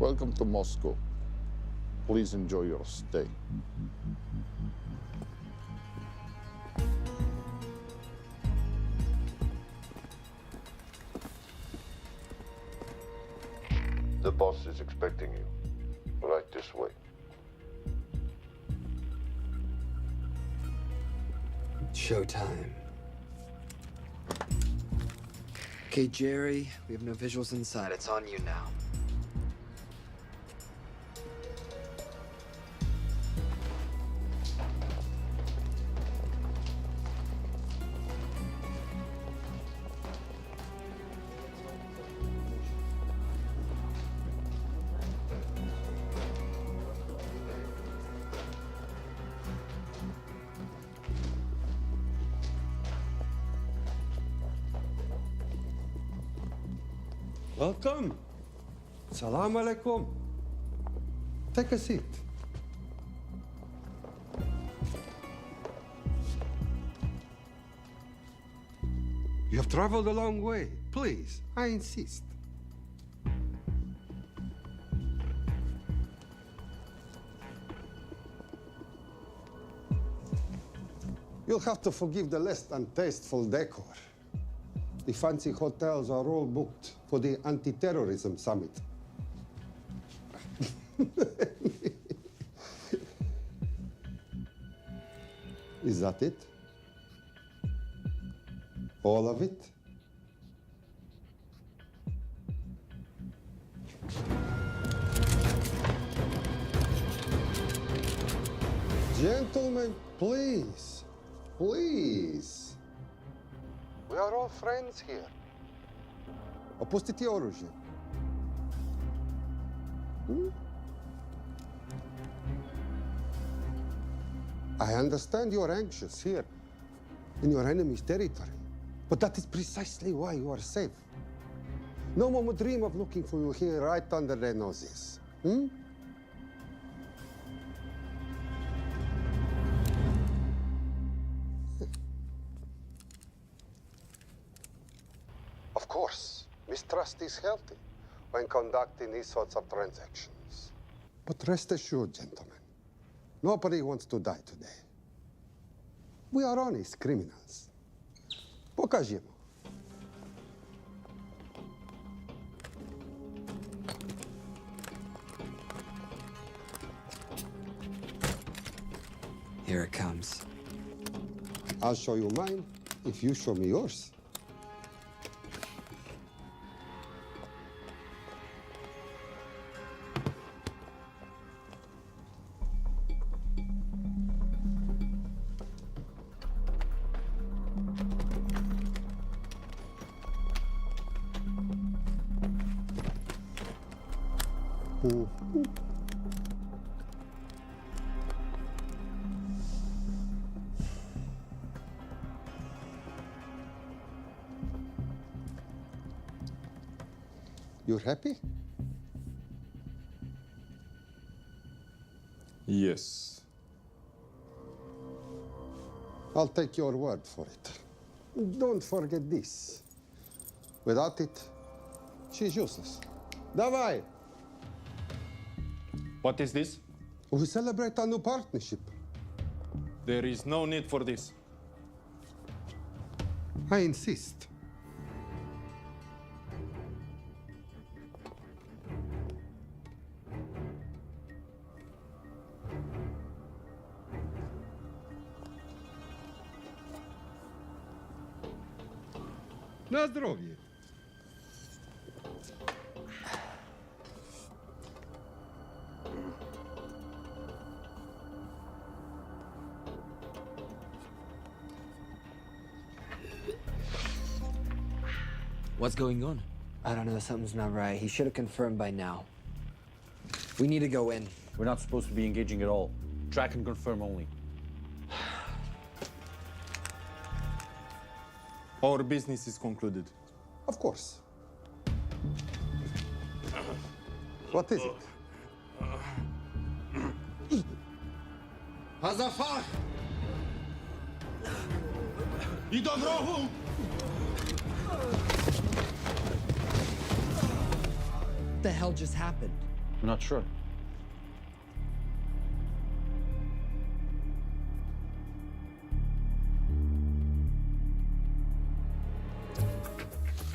Welcome to Moscow. Please enjoy your stay. The boss is expecting you. Right this way. Showtime. Okay, Jerry, we have no visuals inside. It's on you now. Welcome. Salam alaikum. Take a seat. You have traveled a long way. Please, I insist. You'll have to forgive the less than tasteful decor. The fancy hotels are all booked for the anti-terrorism summit. Is that it? All of it? Gentlemen, please, please. We are all friends here. Opustite oružje. I understand you're anxious here in your enemy's territory, but that is precisely why you are safe. No one would dream of looking for you here right under their noses. Of course, mistrust is healthy when conducting these sorts of transactions. But rest assured, gentlemen, nobody wants to die today. We are honest criminals. Pokažimo. Here it comes. I'll show you mine if you show me yours. You're happy? Yes. I'll take your word for it. Don't forget this. Without it, she's useless. Давай! What is this? We celebrate our new partnership. There is no need for this. I insist. Na zdrowie. What's going on? I don't know, something's not right. He should have confirmed by now. We need to go in. We're not supposed to be engaging at all. Track and confirm only. Our business is concluded. Of course. What is it? Hazafar! I do wrogu! What the hell just happened? I'm not sure.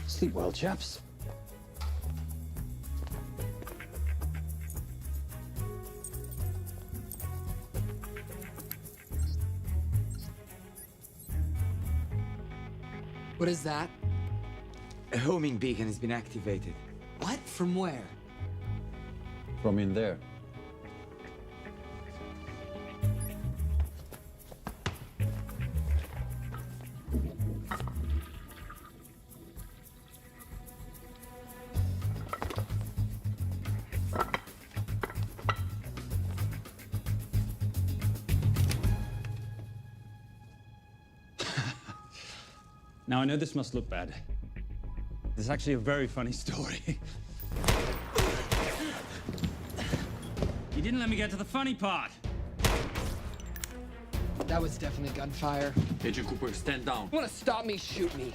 Sleep well, chaps. What is that? A homing beacon has been activated. What? From where? From in there. Now, I know this must look bad. This is actually a very funny story. You didn't let me get to the funny part. That was definitely gunfire. Agent Cooper, stand down. You wanna stop me, shoot me.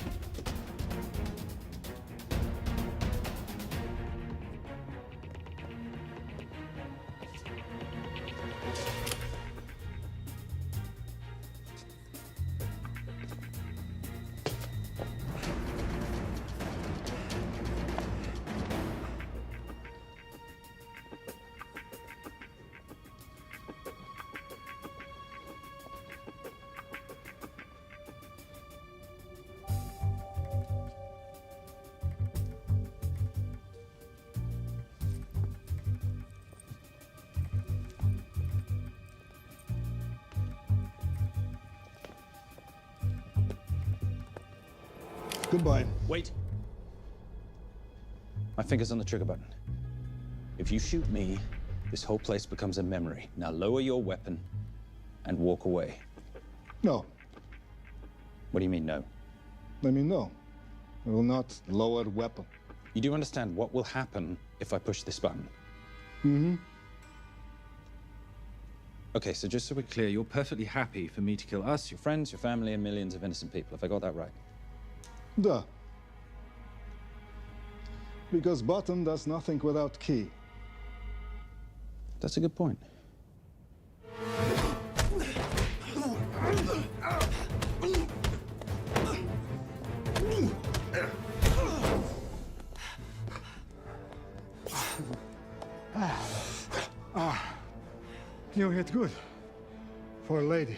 Goodbye. Wait. My finger's on the trigger button. If you shoot me, this whole place becomes a memory. Now lower your weapon and walk away. No, What do you mean, no? let me know. I will not lower weapon. You do understand what will happen if I push this button? Mm-hmm. Okay, so just so we're clear, you're perfectly happy for me to kill us, your friends, your family, and millions of innocent people. Have I got that right? Duh. Because button does nothing without key. That's a good point. You hit good. For a lady.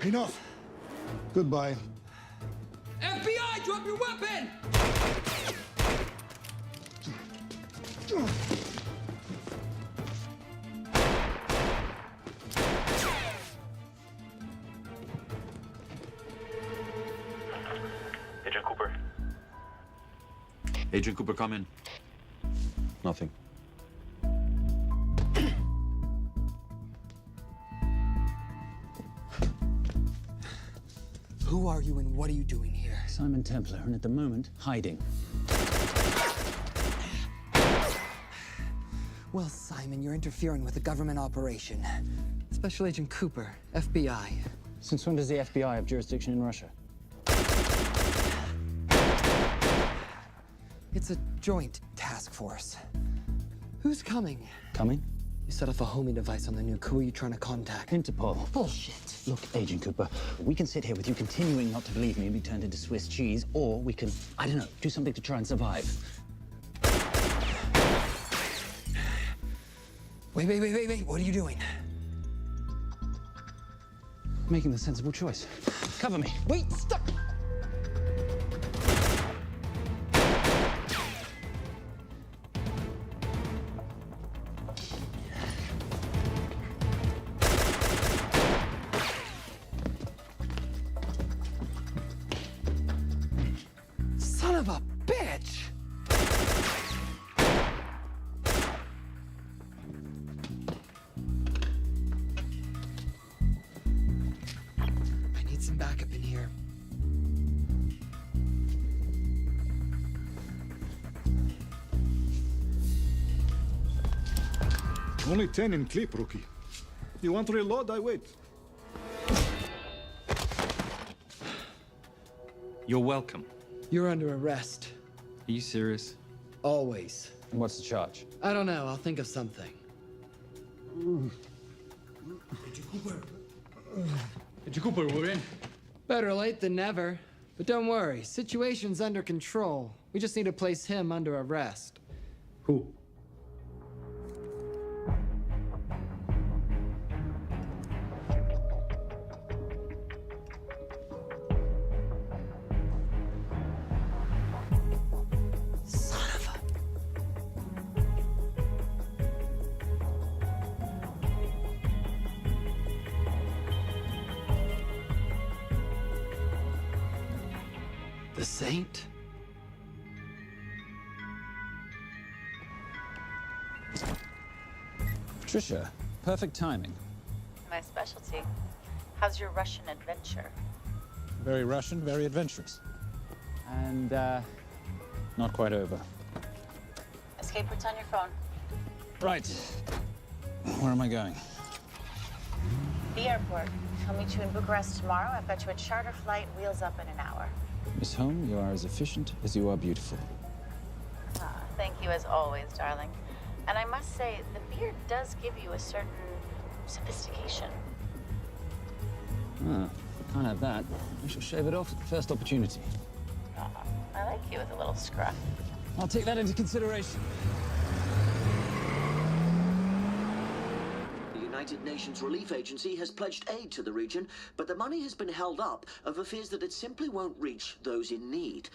Enough. Goodbye. FBI, drop your weapon! Agent Cooper. Agent Cooper, come in. Nothing. Who are you and what are you doing here? Simon Templar, and at the moment, hiding. Well, Simon, you're interfering with a government operation. Special Agent Cooper, FBI. Since when does the FBI have jurisdiction in Russia? It's a joint task force. Who's coming? Coming? You set off a homing device on the nuke. Who are you trying to contact? Interpol. Bullshit. Look, Agent Cooper, we can sit here with you continuing not to believe me and be turned into Swiss cheese, or we can, I don't know, do something to try and survive. Wait. What are you doing? Making the sensible choice. Cover me. Wait, stop! Son of a bitch! I need some backup in here. Only 10 in clip, rookie. You want to reload? I wait. You're welcome. You're under arrest. Are you serious? Always. And what's the charge? I don't know. I'll think of something. Agent Cooper, we're in. Better late than never. But don't worry. Situation's under control. We just need to place him under arrest. Who? Son of a... The Saint? Patricia, perfect timing. My specialty. How's your Russian adventure? Very Russian, very adventurous. And, not quite over. Escape routes on your phone. Right. Where am I going? The airport. I'll meet you in Bucharest tomorrow. I've got you a charter flight, wheels up in an hour. Miss Holm, you are as efficient as you are beautiful. Ah, thank you as always, darling. And I must say, the beard does give you a certain sophistication. Ah, can't have that. I shall shave it off at the first opportunity. I like you with a little scruff. I'll take that into consideration. The United Nations Relief Agency has pledged aid to the region, but the money has been held up over fears that it simply won't reach those in need.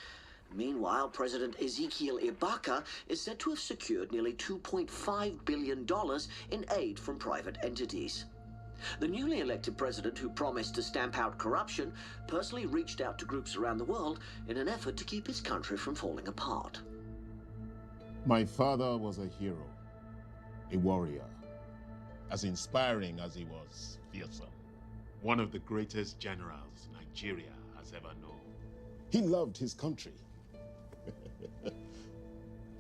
Meanwhile, President Ezekiel Ibaka is said to have secured nearly $2.5 billion in aid from private entities. The newly elected president, who promised to stamp out corruption, personally reached out to groups around the world in an effort to keep his country from falling apart. My father was a hero, a warrior, as inspiring as he was fearsome. One of the greatest generals Nigeria has ever known. He loved his country.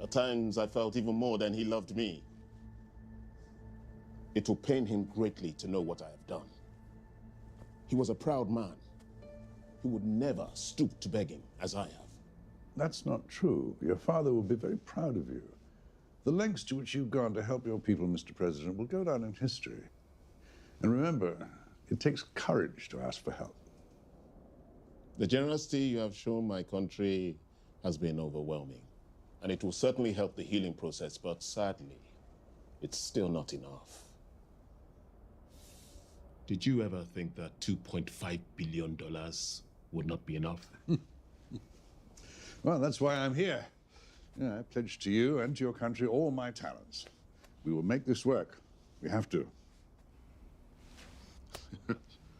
At times, I felt even more than he loved me. It will pain him greatly to know what I have done. He was a proud man. He would never stoop to begging, as I have. That's not true. Your father will be very proud of you. The lengths to which you've gone to help your people, Mr. President, will go down in history. And remember, it takes courage to ask for help. The generosity you have shown my country has been overwhelming. And it will certainly help the healing process, but sadly, it's still not enough. Did you ever think that $2.5 billion would not be enough? Well, that's why I'm here. I pledge to you and to your country all my talents. We will make this work. We have to.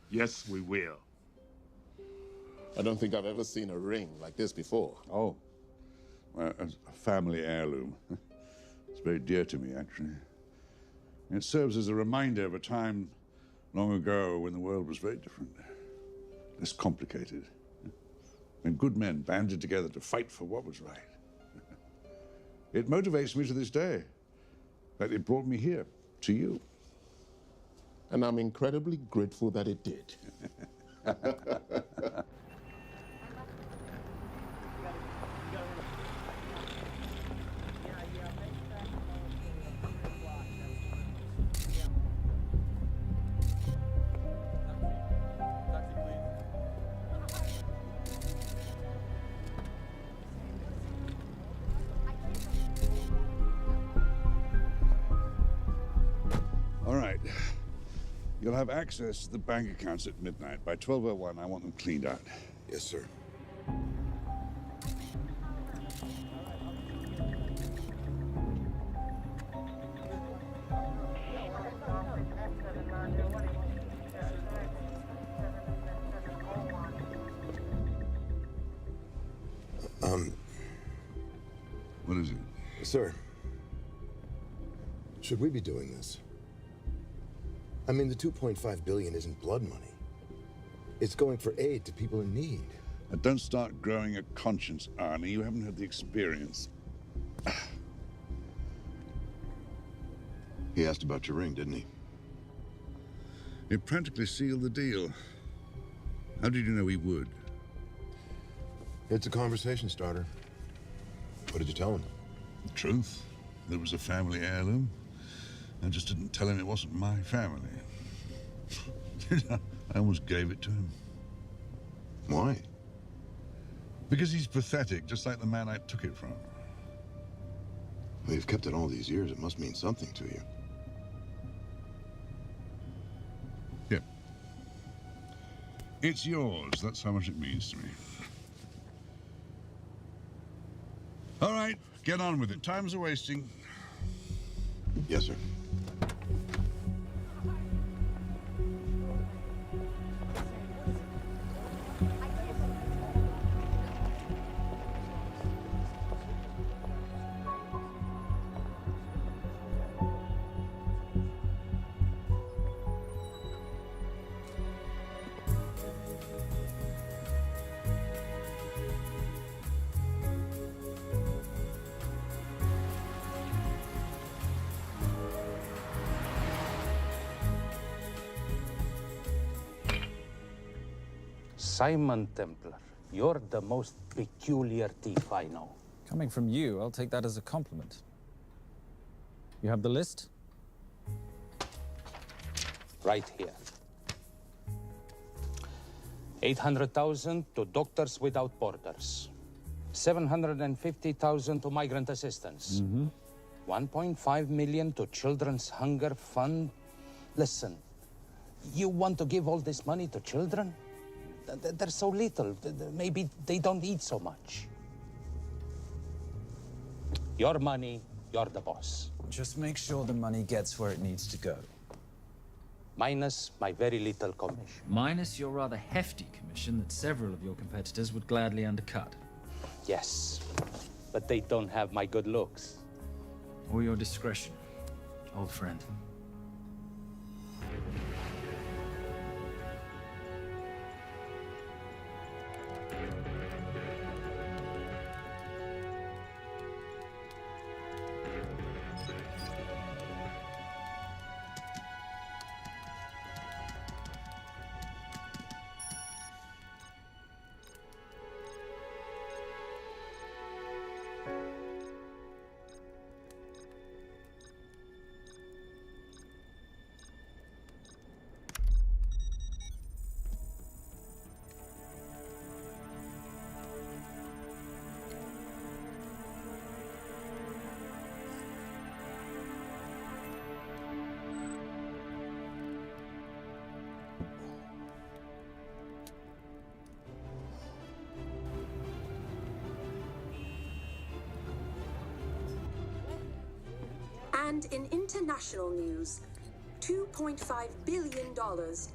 Yes, we will. I don't think I've ever seen a ring like this before. Oh, well, a family heirloom. It's very dear to me, actually. It serves as a reminder of a time long ago when the world was very different, less complicated, when good men banded together to fight for what was right. It motivates me to this day. In fact, it brought me here, to you. And I'm incredibly grateful that it did. All right. You'll have access to the bank accounts at midnight. By 12:01, I want them cleaned out. Yes, sir. What is it? Sir, should we be doing this? I mean, the $2.5 billion isn't blood money. It's going for aid to people in need. And don't start growing a conscience, Arnie. You haven't had the experience. He asked about your ring, didn't he? It practically sealed the deal. How did you know he would? It's a conversation starter. What did you tell him? The truth. There was a family heirloom. I just didn't tell him it wasn't my family. I almost gave it to him. Why? Because he's pathetic, just like the man I took it from. Well, you've kept it all these years. It must mean something to you. Yeah. It's yours. That's how much it means to me. All right, get on with it. Time's a-wasting. Yes, sir. Simon Templar, you're the most peculiar thief I know. Coming from you, I'll take that as a compliment. You have the list? Right here. 800,000 to Doctors Without Borders. 750,000 to migrant assistance. 1.5 million to Children's Hunger Fund. Listen, you want to give all this money to children? They're so little. Maybe they don't eat so much. Your money, you're the boss. Just make sure the money gets where it needs to go. Minus my very little commission. Minus your rather hefty commission that several of your competitors would gladly undercut. Yes, but they don't have my good looks. Or your discretion, old friend. And in international news, $2.5 billion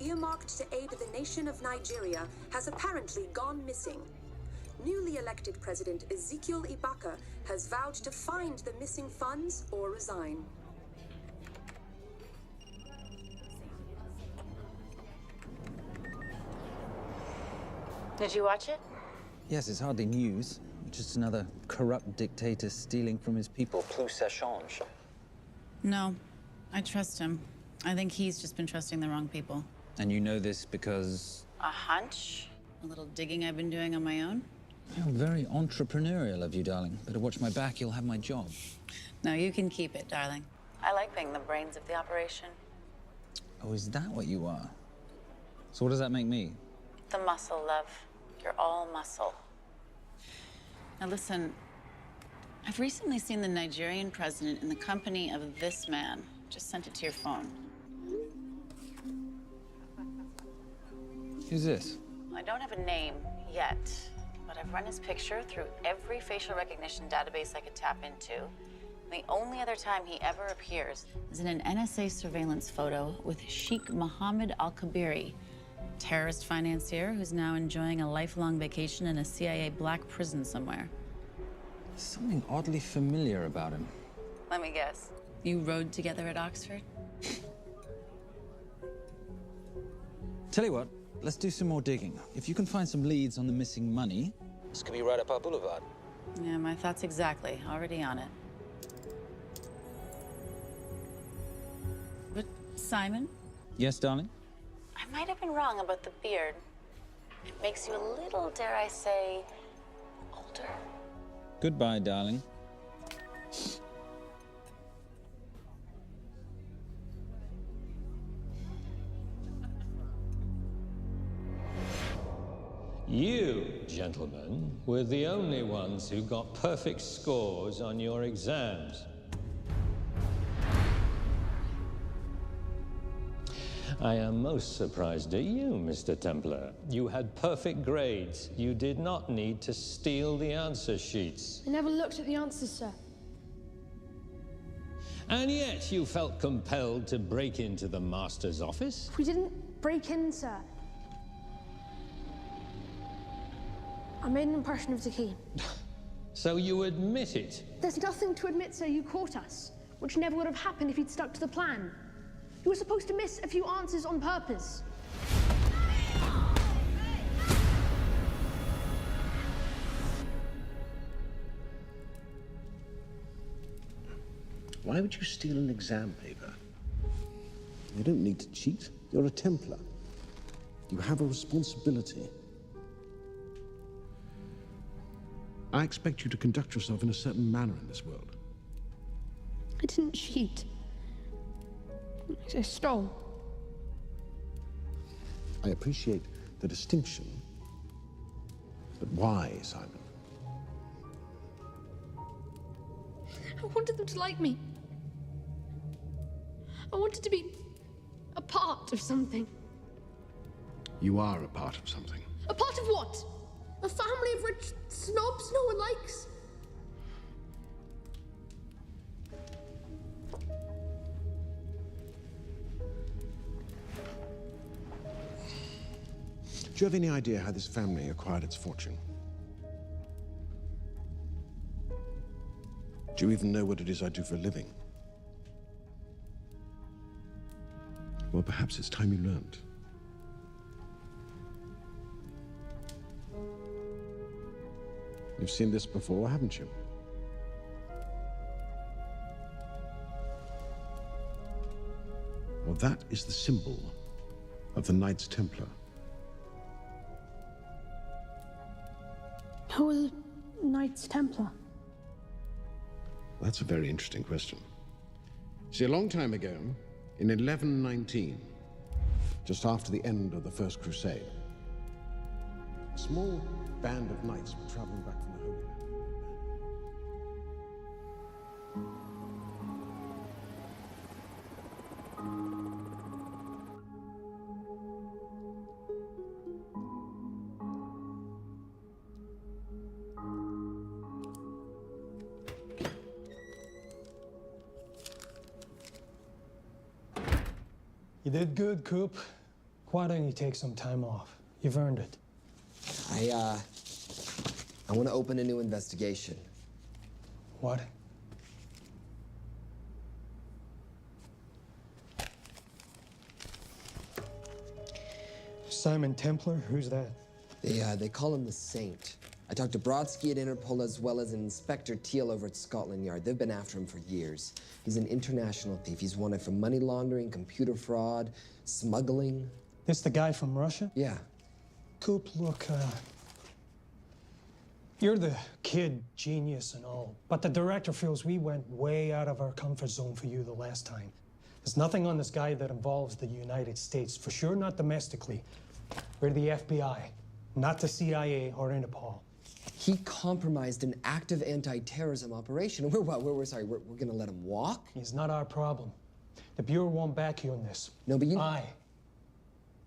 earmarked to aid the nation of Nigeria has apparently gone missing. Newly elected President Ezekiel Ibaka has vowed to find the missing funds or resign. Did you watch it? Yes, it's hardly news. Just another corrupt dictator stealing from his people. Plus ça change. No, I trust him. I think he's just been trusting the wrong people. And you know this because... A hunch? A little digging I've been doing on my own? You're very entrepreneurial of you, darling. Better watch my back, you'll have my job. No, you can keep it, darling. I like being the brains of the operation. Oh, is that what you are? So what does that make me? The muscle, love. You're all muscle. Now listen, I've recently seen the Nigerian president in the company of this man. Just sent it to your phone. Who's this? I don't have a name yet, but I've run his picture through every facial recognition database I could tap into. The only other time he ever appears is in an NSA surveillance photo with Sheikh Mohammed Al-Kabiri, terrorist financier who's now enjoying a lifelong vacation in a CIA black prison somewhere. Something oddly familiar about him. Let me guess. You rode together at Oxford? Tell you what, let's do some more digging. If you can find some leads on the missing money, this could be right up our boulevard. Yeah, my thoughts exactly. Already on it. Simon, Yes, darling? I might have been wrong about the beard. It makes you a little, dare I say, older. Goodbye, darling. You, gentlemen, were the only ones who got perfect scores on your exams. I am most surprised at you, Mr. Templar. You had perfect grades. You did not need to steal the answer sheets. I never looked at the answers, sir. And yet you felt compelled to break into the master's office? We didn't break in, sir. I made an impression of the key. So you admit it? There's nothing to admit, sir. You caught us, which never would have happened if you'd stuck to the plan. You were supposed to miss a few answers on purpose. Why would you steal an exam paper? You don't need to cheat. You're a Templar. You have a responsibility. I expect you to conduct yourself in a certain manner in this world. I didn't cheat. I stole. I appreciate the distinction, but why, Simon? I wanted them to like me. I wanted to be a part of something. You are a part of something. A part of what? A family of rich snobs no one likes? Do you have any idea how this family acquired its fortune? Do you even know what it is I do for a living? Well, perhaps it's time you learned. You've seen this before, haven't you? Well, that is the symbol of the Knights Templar. Who are the Knights Templar? That's a very interesting question. See, a long time ago, in 1119, just after the end of the First Crusade, a small band of knights were traveling back from the Holy Land. You did good, Coop. Why don't you take some time off? You've earned it. I want to open a new investigation. What? Simon Templar? Who's that? They call him the Saint. I talked to Brodsky at Interpol as well as Inspector Teal over at Scotland Yard. They've been after him for years. He's an international thief. He's wanted for money laundering, computer fraud, smuggling. This the guy from Russia? Yeah. Coop, look, you're the kid genius and all, but the director feels we went way out of our comfort zone for you the last time. There's nothing on this guy that involves the United States, for sure not domestically. We're the FBI, not the CIA or Interpol. He compromised an active anti-terrorism operation. We're gonna let him walk? He's not our problem. The Bureau won't back you in this. No, but you... I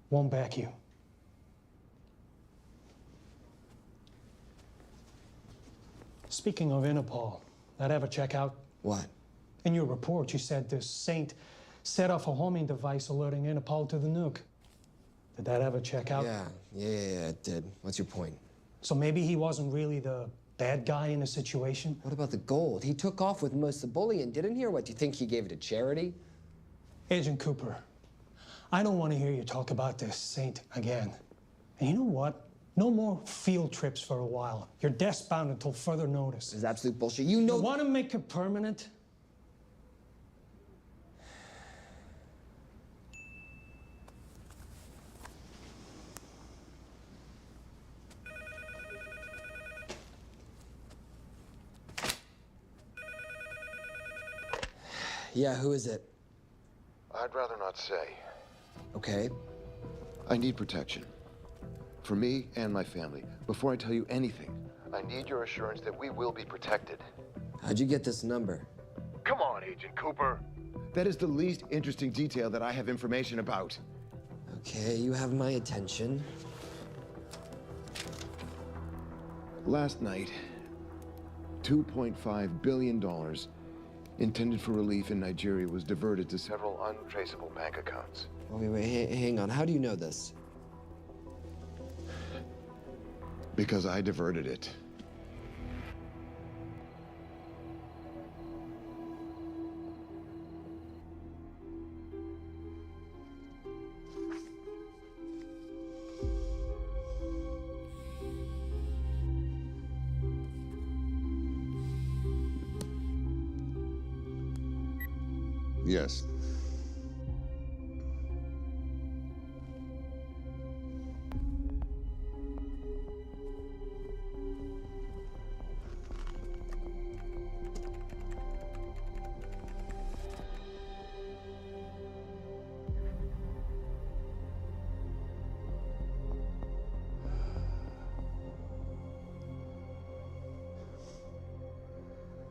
won't back you. Speaking of Interpol, that ever check out? What? In your report, you said this Saint set off a homing device alerting Interpol to the nuke. Did that ever check out? Yeah, it did. What's your point? So maybe he wasn't really the bad guy in the situation? What about the gold? He took off with most of the bullion, didn't he? Or what, do you think he gave it to charity? Agent Cooper, I don't want to hear you talk about this Saint again. And you know what? No more field trips for a while. You're desk-bound until further notice. It's absolute bullshit. You know... You want to make it permanent? Yeah, who is it? I'd rather not say. Okay. I need protection. For me and my family. Before I tell you anything, I need your assurance that we will be protected. How'd you get this number? Come on, Agent Cooper. That is the least interesting detail that I have information about. Okay, you have my attention. Last night, $2.5 billion intended for relief in Nigeria was diverted to several untraceable bank accounts. Wait, hang on. How do you know this? Because I diverted it. Yes.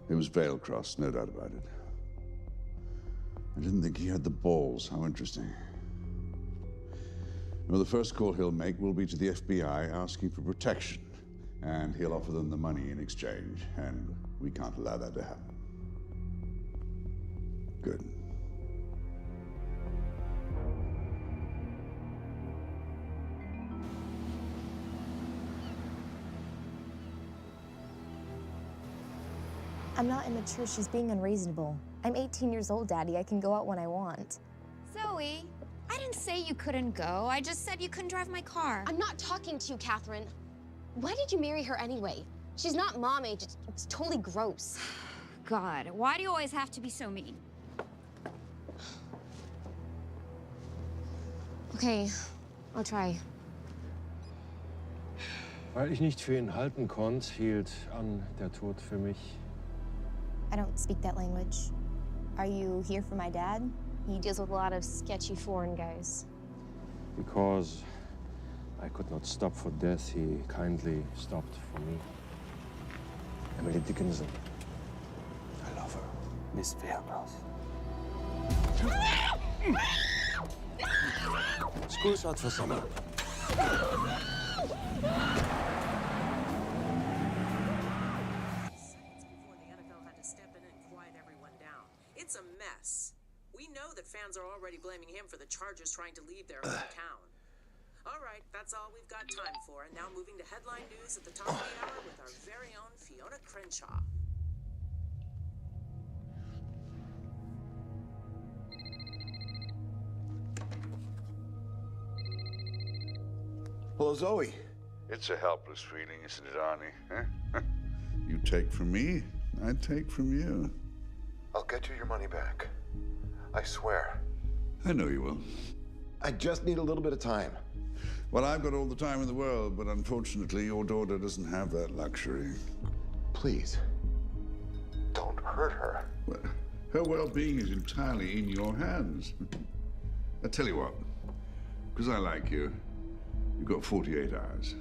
It was Veilcross, no doubt about it. I didn't think he had the balls. How interesting. Well, the first call he'll make will be to the FBI asking for protection. And he'll offer them the money in exchange. And we can't allow that to happen. Good. I'm not immature. She's being unreasonable. I'm 18 years old, Daddy. I can go out when I want. Zoe, I didn't say you couldn't go. I just said you couldn't drive my car. I'm not talking to you, Catherine. Why did you marry her anyway? She's not mom age. It's totally gross. God, why do you always have to be so mean? Okay, I'll try. Weil ich nicht für ihn halten konnte, hielt an der Tod für mich. I don't speak that language. Are you here for my dad? He deals with a lot of sketchy foreign guys. Because I could not stop for death, he kindly stopped for me. Emily Dickinson. I love her. Miss Veilcross. School's out for summer. It's a mess. We know that fans are already blaming him for the Chargers trying to leave their hometown. All right, that's all we've got time for. And now moving to headline news at the top of the hour with our very own Fiona Crenshaw. Hello, Zoe. It's a helpless feeling, isn't it, Arnie? Huh? You take from me, I take from you. I'll get you your money back. I swear. I know you will. I just need a little bit of time. Well, I've got all the time in the world, but unfortunately, your daughter doesn't have that luxury. Please, don't hurt her. Well, her well-being is entirely in your hands. I tell you what, because I like you, you've got 48 hours.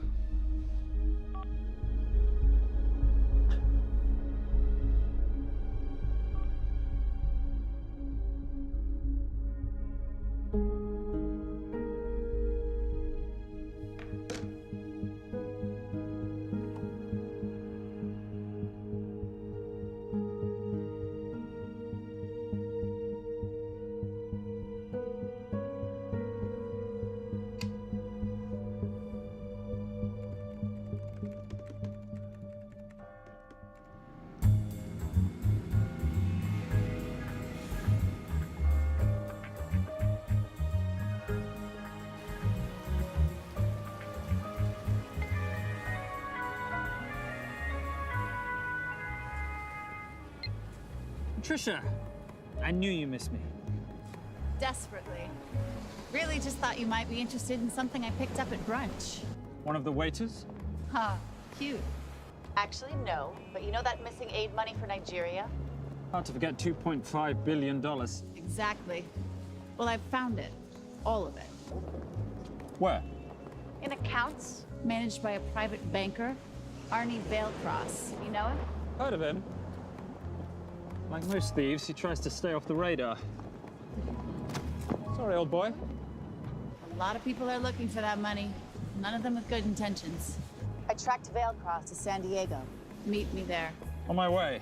Trisha, I knew you missed me. Desperately. Really just thought you might be interested in something I picked up at brunch. One of the waiters? Huh, cute. Actually, no. But you know that missing aid money for Nigeria? Hard to forget $2.5 billion. Exactly. Well, I've found it. All of it. Where? In accounts managed by a private banker, Arnie Vailcross. You know him? Heard of him. Like most thieves, he tries to stay off the radar. Sorry, old boy. A lot of people are looking for that money. None of them with good intentions. I tracked Vailcross to San Diego. Meet me there. On my way.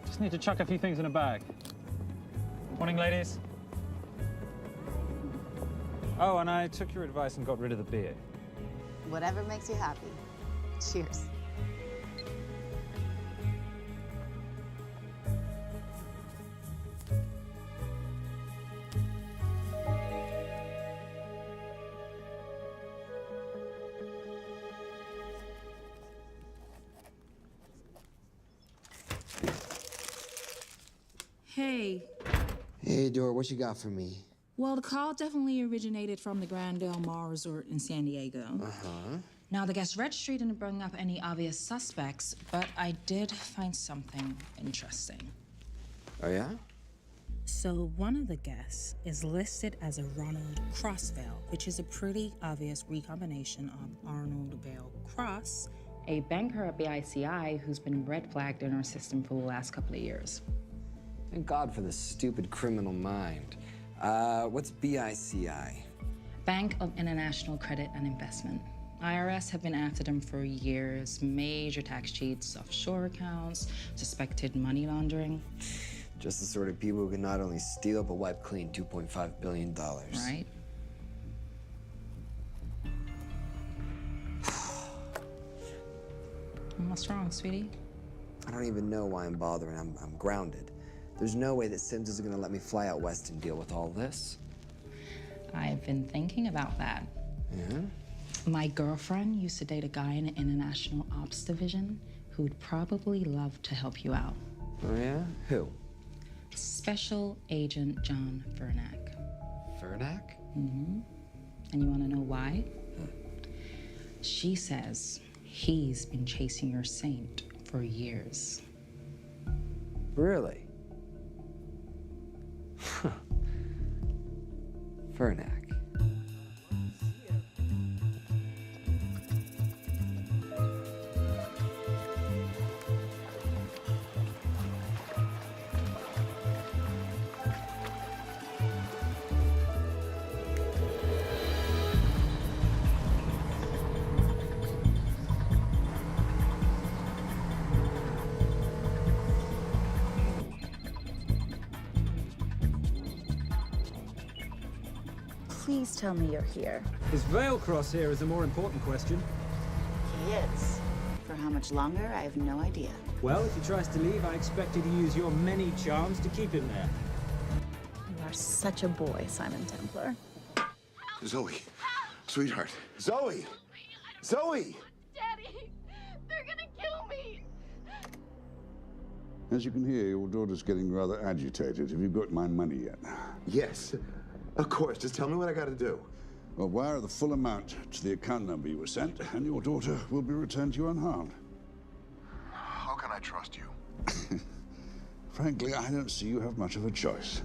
Just need to chuck a few things in a bag. Morning, ladies. Oh, and I took your advice and got rid of the beer. Whatever makes you happy. Cheers. Hey. Hey, Dora, what you got for me? Well, the call definitely originated from the Grand Del Mar Resort in San Diego. Uh-huh. Now, the guest registry didn't bring up any obvious suspects, but I did find something interesting. Oh, yeah? So, one of the guests is listed as a Ronald Crossvale, which is a pretty obvious recombination of Arnold Vail Cross, a banker at BICI who's been red flagged in our system for the last couple of years. Thank God for this stupid criminal mind. What's BICI? Bank of International Credit and Investment. IRS have been after them for years. Major tax cheats, offshore accounts, suspected money laundering. Just the sort of people who can not only steal but wipe clean $2.5 billion. Right? What's wrong, sweetie? I don't even know why I'm bothering. I'm grounded. There's no way that Sims is gonna let me fly out west and deal with all this. I've been thinking about that. Yeah? My girlfriend used to date a guy in the International Ops Division who'd probably love to help you out. Oh, yeah? Who? Special Agent John Vernack. Vernack? Mm-hmm. And you want to know why? She says he's been chasing your saint for years. Really? Vernack. Please tell me you're here. Is Vailcross here is a more important question. He is. For how much longer, I have no idea. Well, if he tries to leave, I expect you to use your many charms to keep him there. You are such a boy, Simon Templar. Zoe. Sweetheart. Zoe! Zoe! Daddy, they're gonna kill me. As you can hear, your daughter's getting rather agitated. Have you got my money yet? Yes. Of course. Just tell me what I gotta do. Well, wire the full amount to the account number you were sent, and your daughter will be returned to you unharmed. How can I trust you? Frankly, I don't see you have much of a choice.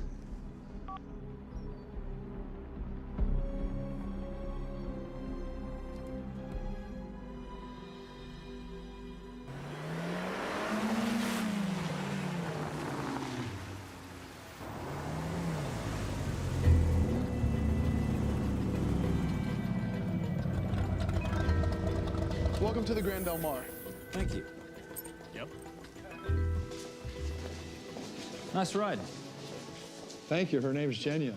Welcome to the Grand Del Mar. Thank you. Yep. Nice ride. Thank you. Her name's Genya.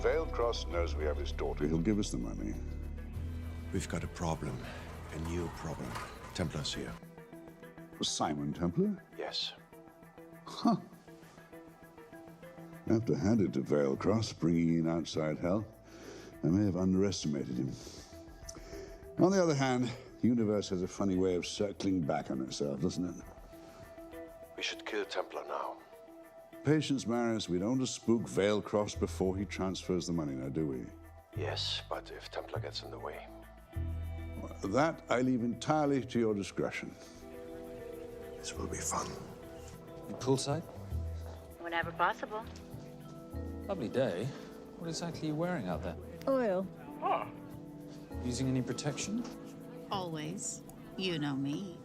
Vailcross knows we have his daughter. He'll give us the money. We've got a problem. A new problem. Templar's here. Simon Templar? Yes. Huh. I have to hand it to Vailcross, bringing in outside help. I may have underestimated him. On the other hand, the universe has a funny way of circling back on itself, doesn't it? We should kill Templar now. Patience, Maris. We don't want to spook Vailcross before he transfers the money, now, do we? Yes, but if Templar gets in the way. Well, that I leave entirely to your discretion. This will be fun. Poolside? Whenever possible. Lovely day. What exactly are you wearing out there? Oil. Using any protection? Always. You know me.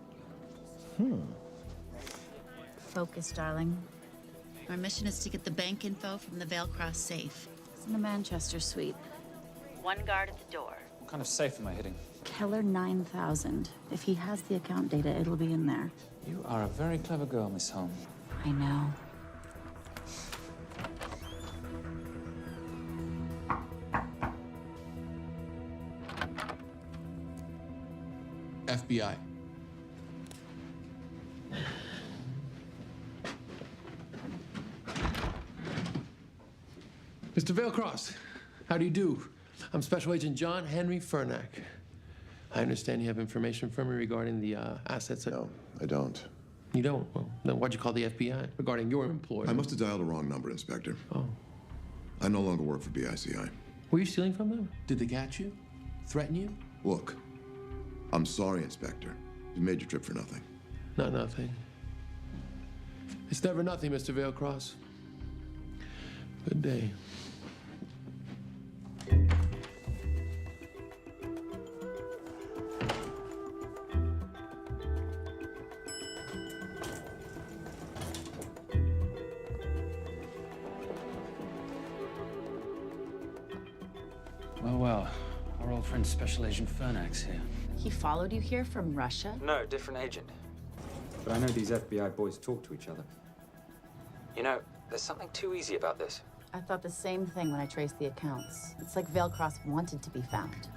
Focus, darling. Our mission is to get the bank info from the Vale Cross safe. It's in the Manchester suite. One guard at the door. What kind of safe am I hitting? Keller 9000. If he has the account data, it'll be in there. You are a very clever girl, Miss Holm. I know. FBI. Mr. Vailcross, how do you do? I'm Special Agent John Henry Fernack. I understand you have information for me regarding the assets. No, I don't. You don't? Well, then why'd you call the FBI regarding your employer? I must have dialed the wrong number, Inspector. Oh. I no longer work for BICI. Were you stealing from them? Did they catch you? Threaten you? Look, I'm sorry, Inspector. You made your trip for nothing. Not nothing. It's never nothing, Mr. Vailcross. Good day. Well, our old friend Special Agent Fernack's here. He followed you here from Russia? No, different agent. But I know these FBI boys talk to each other. You know, there's something too easy about this. I thought the same thing when I traced the accounts. It's like Vailcross wanted to be found.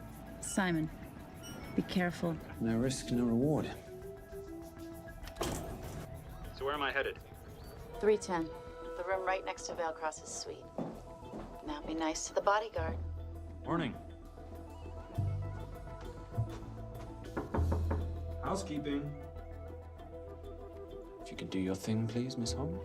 Simon, be careful. No risk, no reward. So where am I headed? 310. The room right next to Vailcross's suite. Now be nice to the bodyguard. Morning. Housekeeping. If you could do your thing, please, Miss Holm.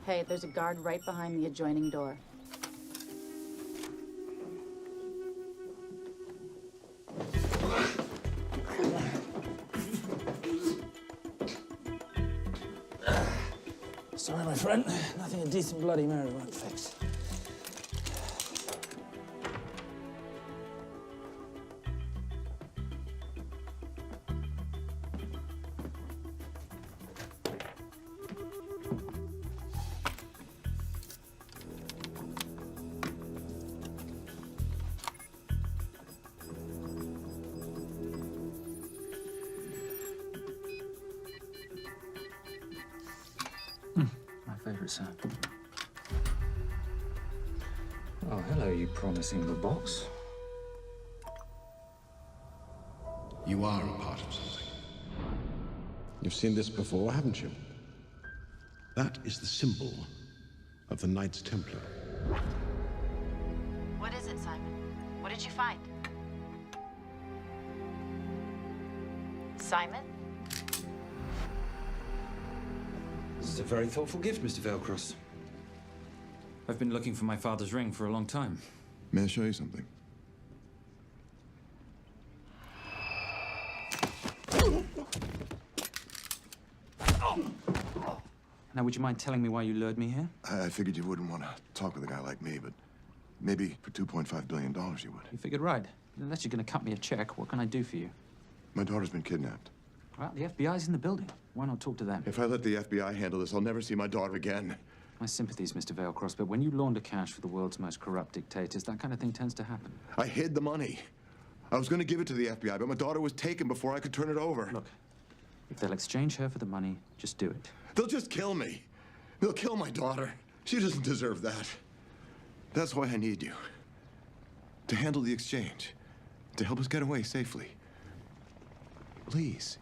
Hey, there's a guard right behind the adjoining door. Sorry, my friend. Nothing a decent Bloody Mary won't fix. Favorite sound. Oh, hello, you promising the box. You are a part of something. You've seen this before, haven't you? That is the symbol of the Knights Templar. What is it, Simon? What did you find? Simon? This is a very thoughtful gift, Mr. Vailcross. I've been looking for my father's ring for a long time. May I show you something? Now, would you mind telling me why you lured me here? I figured you wouldn't want to talk with a guy like me, but maybe for $2.5 billion you would. You figured right. Unless you're going to cut me a check, what can I do for you? My daughter's been kidnapped. Well, the FBI's in the building. Why not talk to them? If I let the FBI handle this, I'll never see my daughter again. My sympathies, Mr. Vailcross, but when you launder cash for the world's most corrupt dictators, that kind of thing tends to happen. I hid the money. I was going to give it to the FBI, but my daughter was taken before I could turn it over. Look, if they'll exchange her for the money, just do it. They'll just kill me. They'll kill my daughter. She doesn't deserve that. That's why I need you. To handle the exchange. To help us get away safely. Please.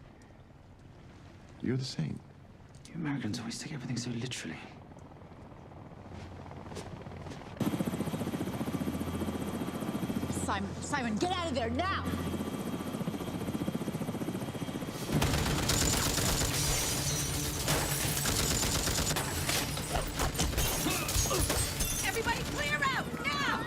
You're the saint. You Americans always take everything so literally. Simon. Simon, get out of there now! Everybody clear out, now!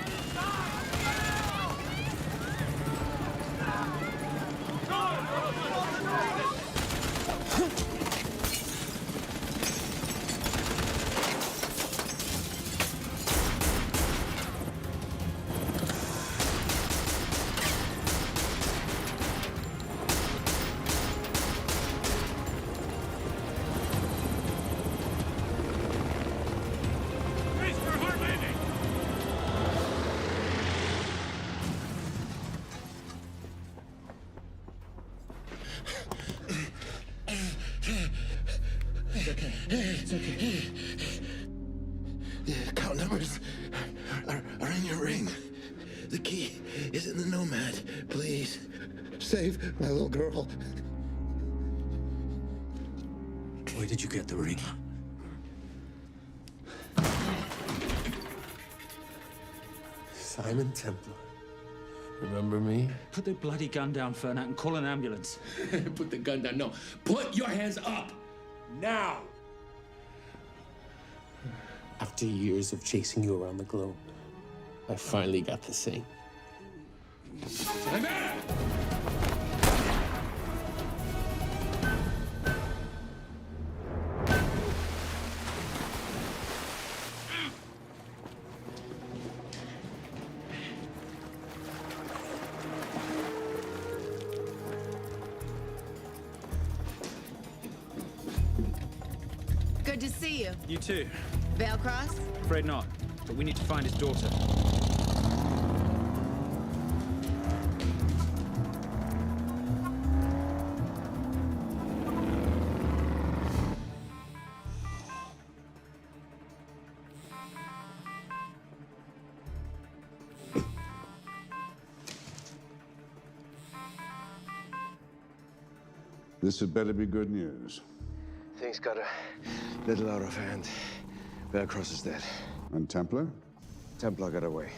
It's okay. The account numbers are in your ring. The key is in the Nomad. Please, save my little girl. Where did you get the ring? Simon Templar. Remember me? Put the bloody gun down, Fernak, and call an ambulance. Put the gun down. No. Put your hands up. Now. After years of chasing you around the globe, I finally got to sing. Good to see you. You too. Vale Cross? Afraid not. But we need to find his daughter. This had better be good news. Things got a little out of hand. Vale Cross is dead. And Templar? Templar got away.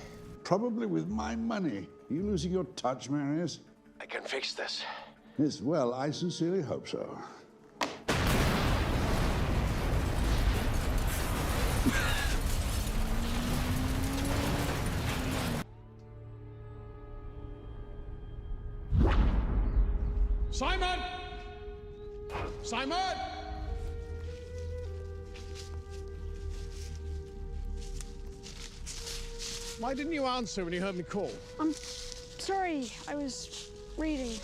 Probably with my money. Are you losing your touch, Marius? I can fix this. Yes, well, I sincerely hope so. Simon! Simon! Why didn't you answer when you heard me call? I'm sorry, I was reading.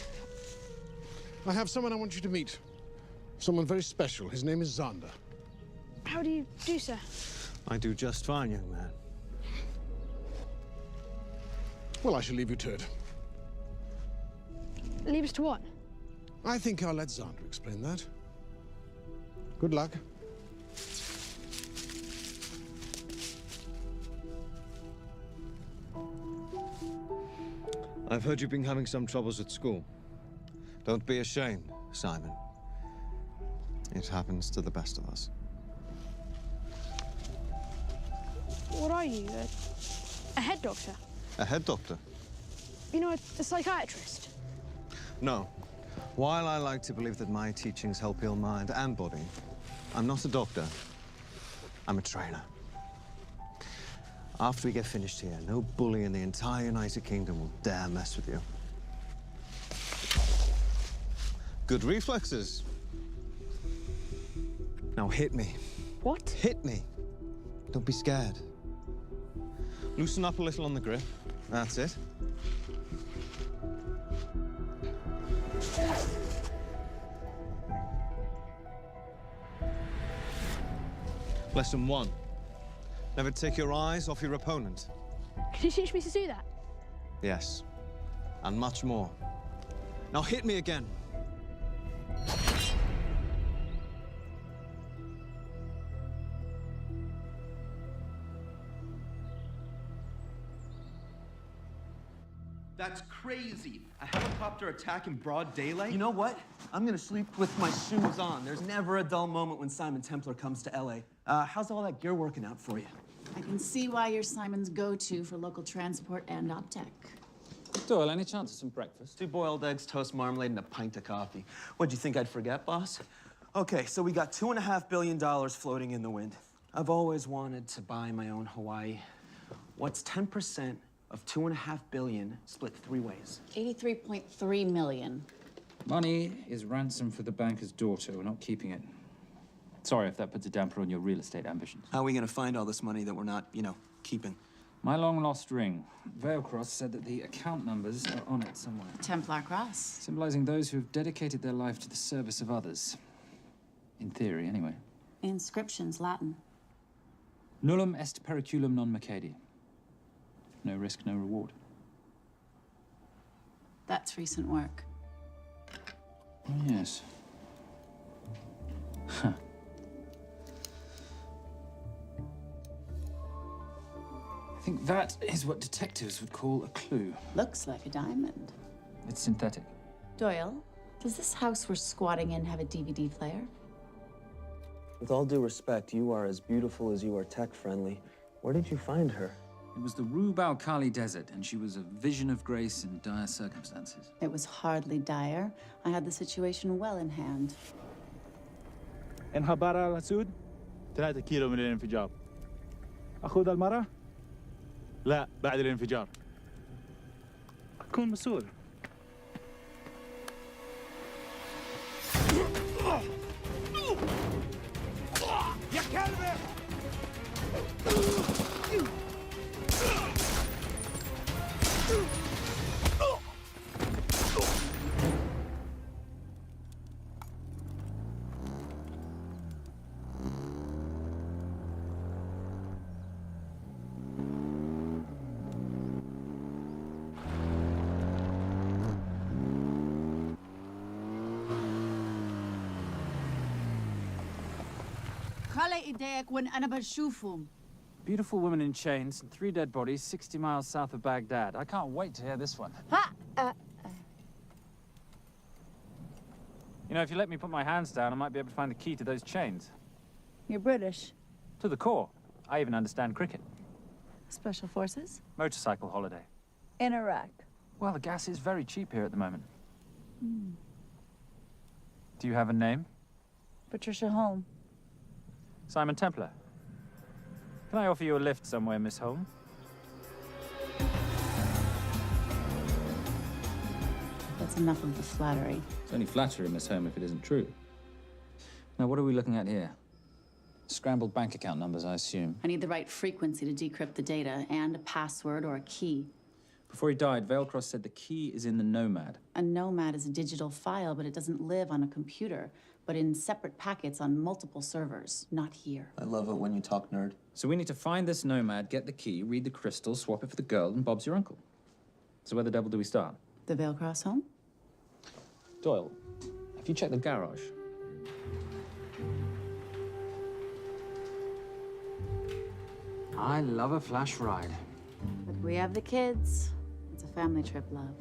I have someone I want you to meet. Someone very special. His name is Xander. How do you do, sir? I do just fine, young man. Well, I shall leave you to it. Leave us to what? I think I'll let Xander explain that. Good luck. I've heard you've been having some troubles at school. Don't be ashamed, Simon. It happens to the best of us. What are you, a head doctor? A head doctor? You know, a psychiatrist? No. While I like to believe that my teachings help heal mind and body, I'm not a doctor. I'm a trainer. After we get finished here, no bully in the entire United Kingdom will dare mess with you. Good reflexes. Now hit me. What? Hit me. Don't be scared. Loosen up a little on the grip. That's it. Lesson 1. Never take your eyes off your opponent. Can you teach me to do that? Yes. And much more. Now hit me again. That's crazy. A helicopter attack in broad daylight? You know what? I'm gonna sleep with my shoes on. There's never a dull moment when Simon Templar comes to LA. How's all that gear working out for you? I can see why you're Simon's go-to for local transport and OpTech. Doyle, any chance of some breakfast? 2 boiled eggs, toast, marmalade, and a pint of coffee. What'd you think I'd forget, boss? Okay, so we got $2.5 billion floating in the wind. I've always wanted to buy my own Hawaii. What's 10% of $2.5 billion split 3 ways? 83.3 million. Money is ransom for the banker's daughter. We're not keeping it. Sorry if that puts a damper on your real estate ambitions. How are we gonna find all this money that we're not, keeping? My long-lost ring. Veilcross said that the account numbers are on it somewhere. Templar Cross. Symbolizing those who have dedicated their life to the service of others. In theory, anyway. Inscription's Latin. Nullum est periculum non mercedi. No risk, no reward. That's recent work. Oh, yes. Huh. I think that is what detectives would call a clue. Looks like a diamond. It's synthetic. Doyle, does this house we're squatting in have a DVD player? With all due respect, you are as beautiful as you are tech-friendly. Where did you find her? It was the Rub al Khali Desert, and she was a vision of grace in dire circumstances. It was hardly dire. I had the situation well in hand. انخبر على السود 3 كيلو من الانفجار. أخذ المرة؟ لا بعد الانفجار. كون مسؤول. يا كلبة! خلي ايديك وين انا بشوفهم. Beautiful woman in chains and 3 dead bodies 60 miles south of Baghdad. I can't wait to hear this one. You know, if you let me put my hands down, I might be able to find the key to those chains. You're British. To the core. I even understand cricket. Special forces? Motorcycle holiday. In Iraq. Well, the gas is very cheap here at the moment. Do you have a name? Patricia Holm. Simon Templar. Can I offer you a lift somewhere, Miss Holm? That's enough of the flattery. It's only flattery, Miss Holm, if it isn't true. Now, what are we looking at here? Scrambled bank account numbers, I assume. I need the right frequency to decrypt the data and a password or a key. Before he died, Veilcross said the key is in the Nomad. A Nomad is a digital file, but it doesn't live on a computer, but in separate packets on multiple servers, not here. I love it when you talk nerd. So we need to find this Nomad, get the key, read the crystal, swap it for the girl, and Bob's your uncle. So where the devil do we start? The Veilcross home? Doyle, have you checked the garage? I love a flash ride. But we have the kids. It's a family trip, love.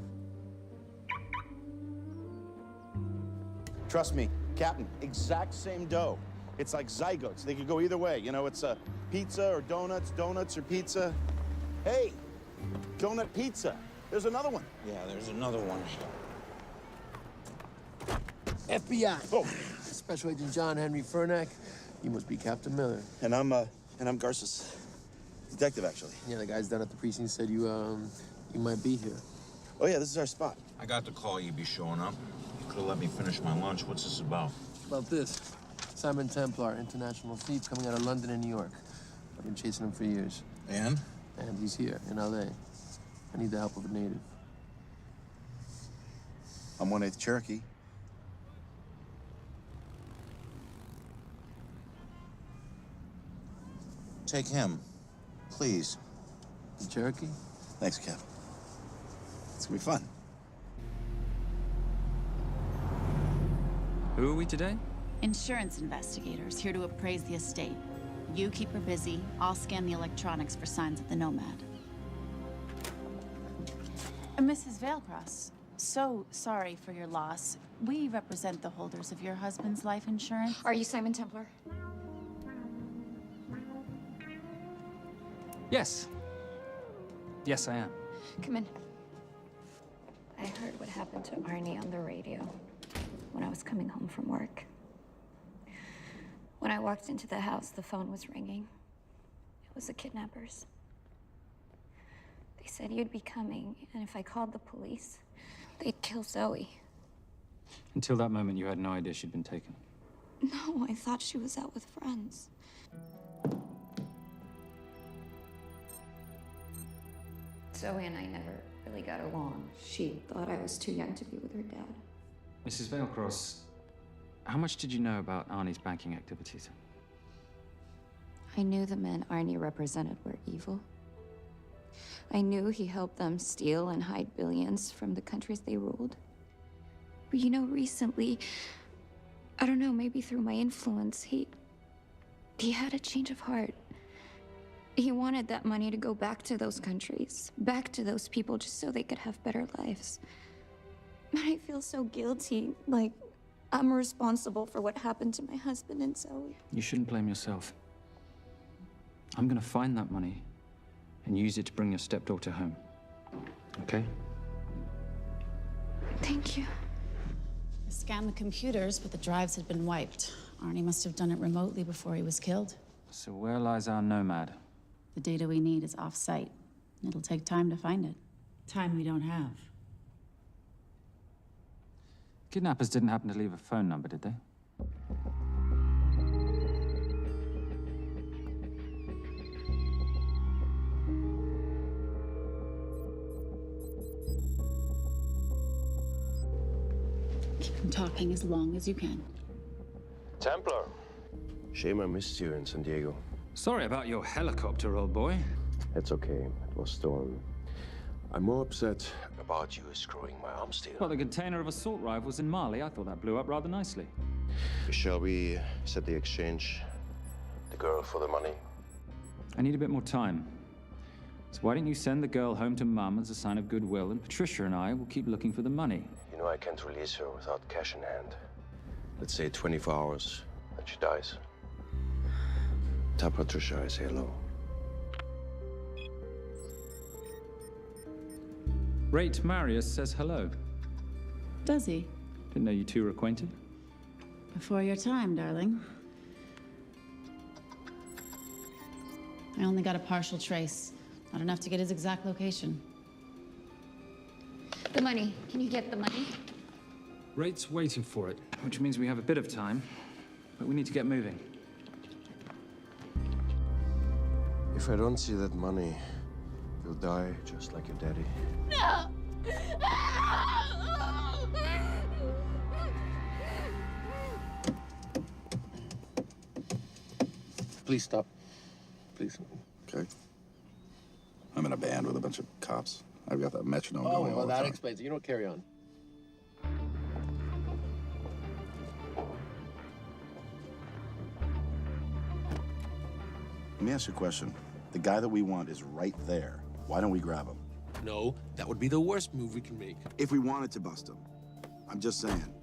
Trust me, Captain, exact same dough. It's like zygotes. They could go either way. You know, it's a pizza or donuts, donuts or pizza. Hey, donut pizza. There's another one. Yeah, there's another one. FBI. Oh. Special Agent John Henry Furnack. You must be Captain Miller. And I'm Garces. Detective, actually. Yeah, the guys down at the precinct said you might be here. Oh, yeah, this is our spot. I got the call you'd be showing up. You could have let me finish my lunch. What's this about? About this. Simon Templar, international thief coming out of London and New York. I've been chasing him for years. And? And he's here, in L.A. I need the help of a native. I'm 1/8 Cherokee. Take him, please. The Cherokee? Thanks, Cap. It's gonna be fun. Who are we today? Insurance investigators here to appraise the estate. You keep her busy. I'll scan the electronics for signs of the Nomad. Mrs. Veilcross, so sorry for your loss. We represent the holders of your husband's life insurance. Are you Simon Templar? Yes. Yes, I am. Come in. I heard what happened to Arnie on the radio when I was coming home from work. When I walked into the house, the phone was ringing. It was the kidnappers. They said you'd be coming, and if I called the police, they'd kill Zoe. Until that moment, you had no idea she'd been taken. No, I thought she was out with friends. Zoe and I never really got along. She thought I was too young to be with her dad. Mrs. Vailcross, how much did you know about Arnie's banking activities? I knew the men Arnie represented were evil. I knew he helped them steal and hide billions from the countries they ruled. But you know, recently, I don't know, maybe through my influence, he had a change of heart. He wanted that money to go back to those countries, back to those people, just so they could have better lives. But I feel so guilty, like I'm responsible for what happened to my husband and Zoe. You shouldn't blame yourself. I'm gonna find that money and use it to bring your stepdaughter home. Okay? Thank you. I scanned the computers, but the drives had been wiped. Arnie must have done it remotely before he was killed. So where lies our nomad? The data we need is off-site. It'll take time to find it. Time we don't have. Kidnappers didn't happen to leave a phone number, did they? Keep them talking as long as you can. Templar. Shame I missed you in San Diego. Sorry about your helicopter, old boy. It's okay. It was storm. I'm more upset about you screwing my arms together. Well, the container of assault rifles in Mali, I thought that blew up rather nicely. Shall we set the exchange? The girl for the money? I need a bit more time. So why don't you send the girl home to Mum as a sign of goodwill, and Patricia and I will keep looking for the money. You know I can't release her without cash in hand. Let's say 24 hours, and she dies. Tell Patricia I say hello. Rate Marius says hello. Does he? Didn't know you two were acquainted. Before your time, darling. I only got a partial trace. Not enough to get his exact location. The money. Can you get the money? Rate's waiting for it, which means we have a bit of time, but we need to get moving. If I don't see that money, you'll die just like your daddy. No! Please stop. Please. Okay. I'm in a band with a bunch of cops. I've got that metronome going all the time. explains it. You don't carry on. Let me ask you a question. The guy that we want is right there. Why don't we grab him? No, that would be the worst move we can make. If we wanted to bust him. I'm just saying.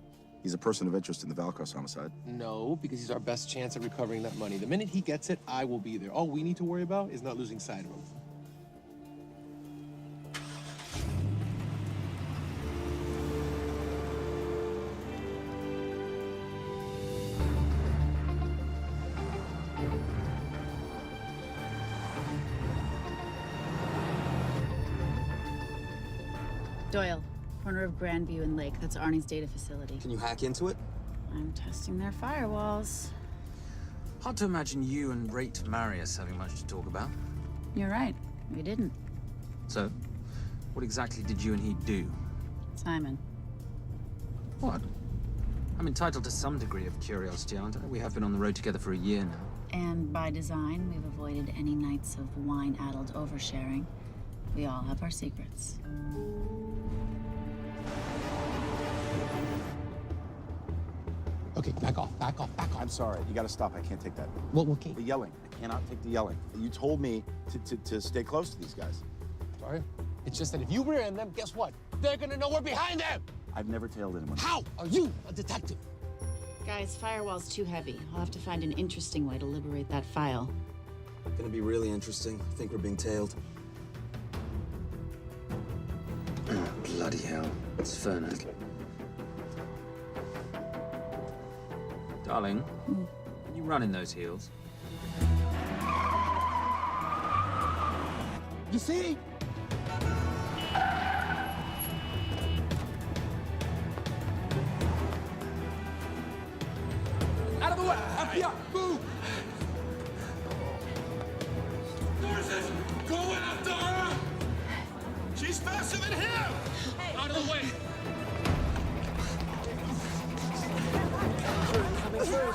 He's a person of interest in the Valcross homicide. No, because he's our best chance at recovering that money. The minute he gets it, I will be there. All we need to worry about is not losing sight of him. Doyle, corner of Grandview and Lake. That's Arnie's data facility. Can you hack into it? I'm testing their firewalls. Hard to imagine you and Rate Marius having much to talk about. You're right. We didn't. So, what exactly did you and he do? Simon. What? I'm entitled to some degree of curiosity, aren't I? We have been on the road together for a year now. And by design, we've avoided any nights of wine-addled oversharing. We all have our secrets. Okay, back off, back off, back off. I'm sorry. You gotta stop. I can't take that. Well, okay. The yelling. I cannot take the yelling. You told me to stay close to these guys. Sorry? It's just that if you rear end them, guess what? They're gonna know we're behind them! I've never tailed anyone. How are you a detective? Guys, firewall's too heavy. I'll have to find an interesting way to liberate that file. Gonna be really interesting. I think we're being tailed. Blood. Bloody hell. It's Fernak. Darling, can you run in those heels? You see? Out of the way! FBI! Move! Forces! Go after her! She's faster than him! Out of the way! Coming through.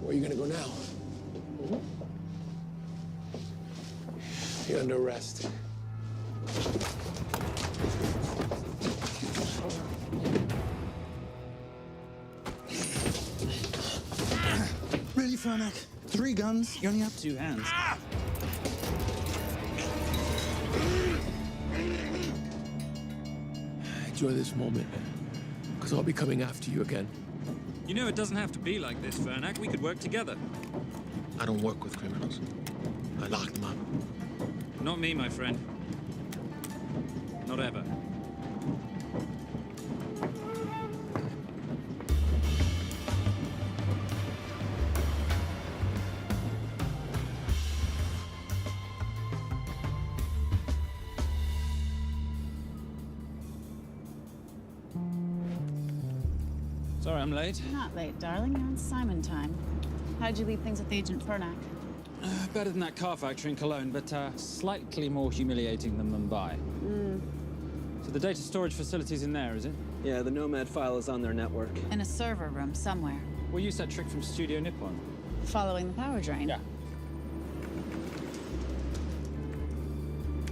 Where are you gonna go now? You're under arrest. Really, Fernak? 3 guns? You only have 2 hands. Enjoy this moment, because I'll be coming after you again. You know it doesn't have to be like this, Fernak. We could work together. I don't work with criminals. I lock them up. Not me, my friend. Not ever. Sorry, I'm late. Not late, darling. You're on Simon time. How'd you leave things with Agent Fernak? Better than that car factory in Cologne, but slightly more humiliating than Mumbai. So the data storage facility's in there, is it? Yeah, the Nomad file is on their network. In a server room somewhere. We'll use that trick from Studio Nippon. Following the power drain. Yeah.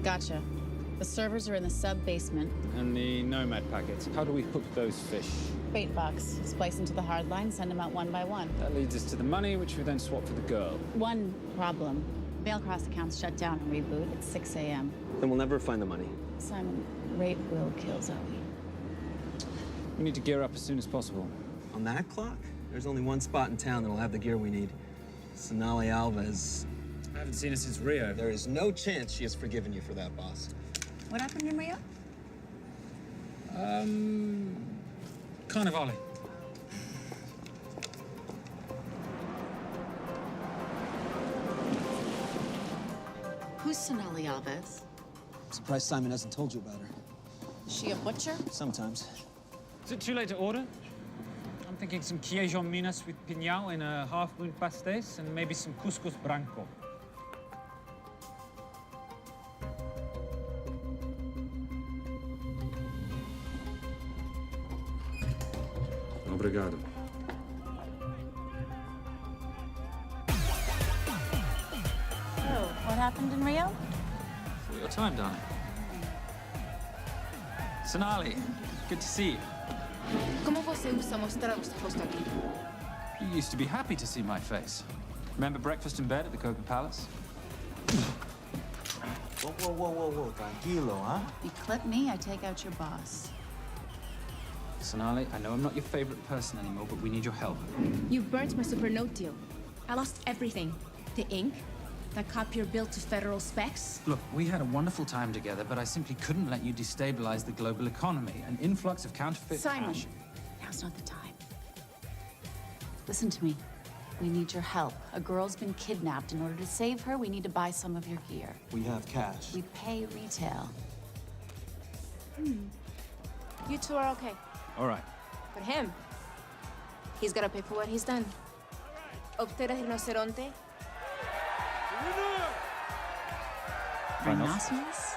Gotcha. The servers are in the sub-basement. And the Nomad packets. How do we hook those fish? Bait box. Splice into the hard line, send them out one by one. That leads us to the money, which we then swap for the girl. One problem. Mailcross accounts shut down and reboot at 6 a.m. Then we'll never find the money. Simon, rape will kill Zoe. We need to gear up as soon as possible. On that clock? There's only one spot in town that'll have the gear we need. Sonali Alves. I haven't seen her since Rio. There is no chance she has forgiven you for that, boss. What happened in Rio? Carnivale. Who's Sonali Alves? Surprised Simon hasn't told you about her. Is she a butcher? Sometimes. Is it too late to order? I'm thinking some queijo minas with piñao in a half-moon pastéis and maybe some couscous branco. Obrigado. Oh, what happened in Rio? For your time, darling. Sonali, good to see you. Como você usa mostrar o seu rosto aqui? You used to be happy to see my face. Remember breakfast in bed at the Coca Palace? Whoa. Tranquilo, huh? You clip me, I take out your boss. Sonali, I know I'm not your favorite person anymore, but we need your help. You burnt my Supernote deal. I lost everything. The ink, that copier built to federal specs. Look, we had a wonderful time together, but I simply couldn't let you destabilize the global economy. An influx of counterfeit Simon, cash. now's not the time. Listen to me. We need your help. A girl's been kidnapped. In order to save her, we need to buy some of your gear. We have cash. We pay retail. You two are okay. All right. But him, he's gotta pay for what he's done. Obter el rinoceronte. Rhinoceros?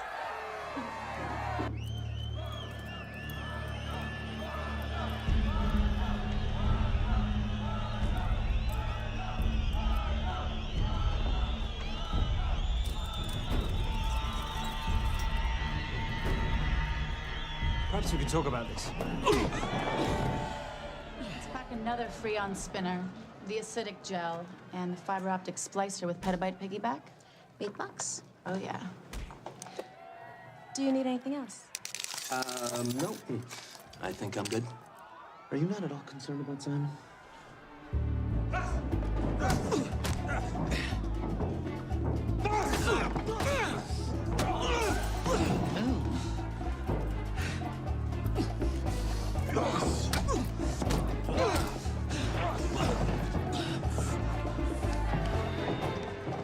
Perhaps we could talk about this. Let's pack another Freon spinner, the acidic gel, and the fiber optic splicer with petabyte piggyback. $8. Oh, yeah. Do you need anything else? No. I think I'm good. Are you not at all concerned about Simon?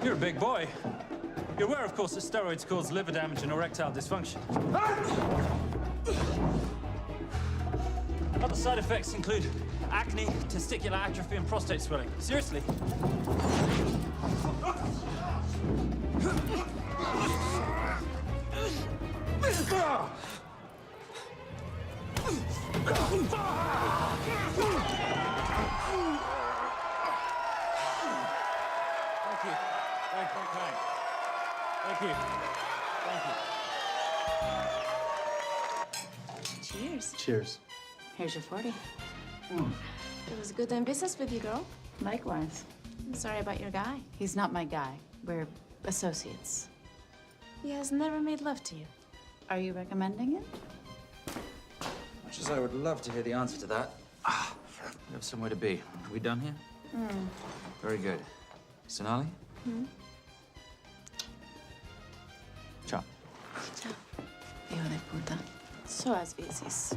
You're a big boy. You're aware, of course, that steroids cause liver damage and erectile dysfunction. Other side effects include acne, testicular atrophy, and prostate swelling. Seriously. Thank you. Thank you. Thank you. Cheers. Cheers. Here's your 40. It was good doing business with you, girl. Likewise. I'm sorry about your guy. He's not my guy. We're associates. He has never made love to you. Are you recommending it? Much as I would love to hear the answer to that. We have somewhere to be. Are we done here? Very good. Sonali? Ciao. Ciao. Hijo de puta. So as veces.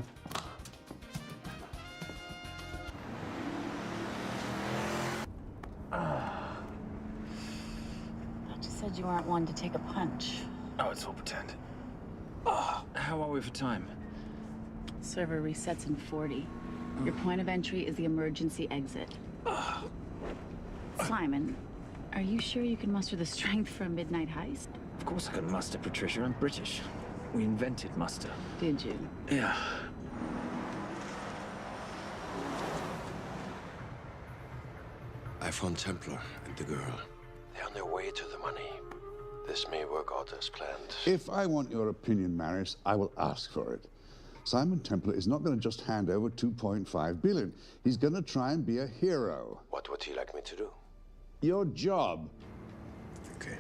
I just said you weren't one to take a punch. Oh, it's all pretend. How are we for time? Server resets in 40. Your point of entry is the emergency exit. Simon, are you sure you can muster the strength for a midnight heist? Of course I can muster, Patricia. I'm British. We invented muster. Did you? Yeah. I found Templar and the girl. They're on their way to the money. This may work out as planned. If I want your opinion, Maris, I will ask for it. Simon Templar is not going to just hand over 2.5 billion. He's going to try and be a hero. What would he like me to do? Your job. Okay.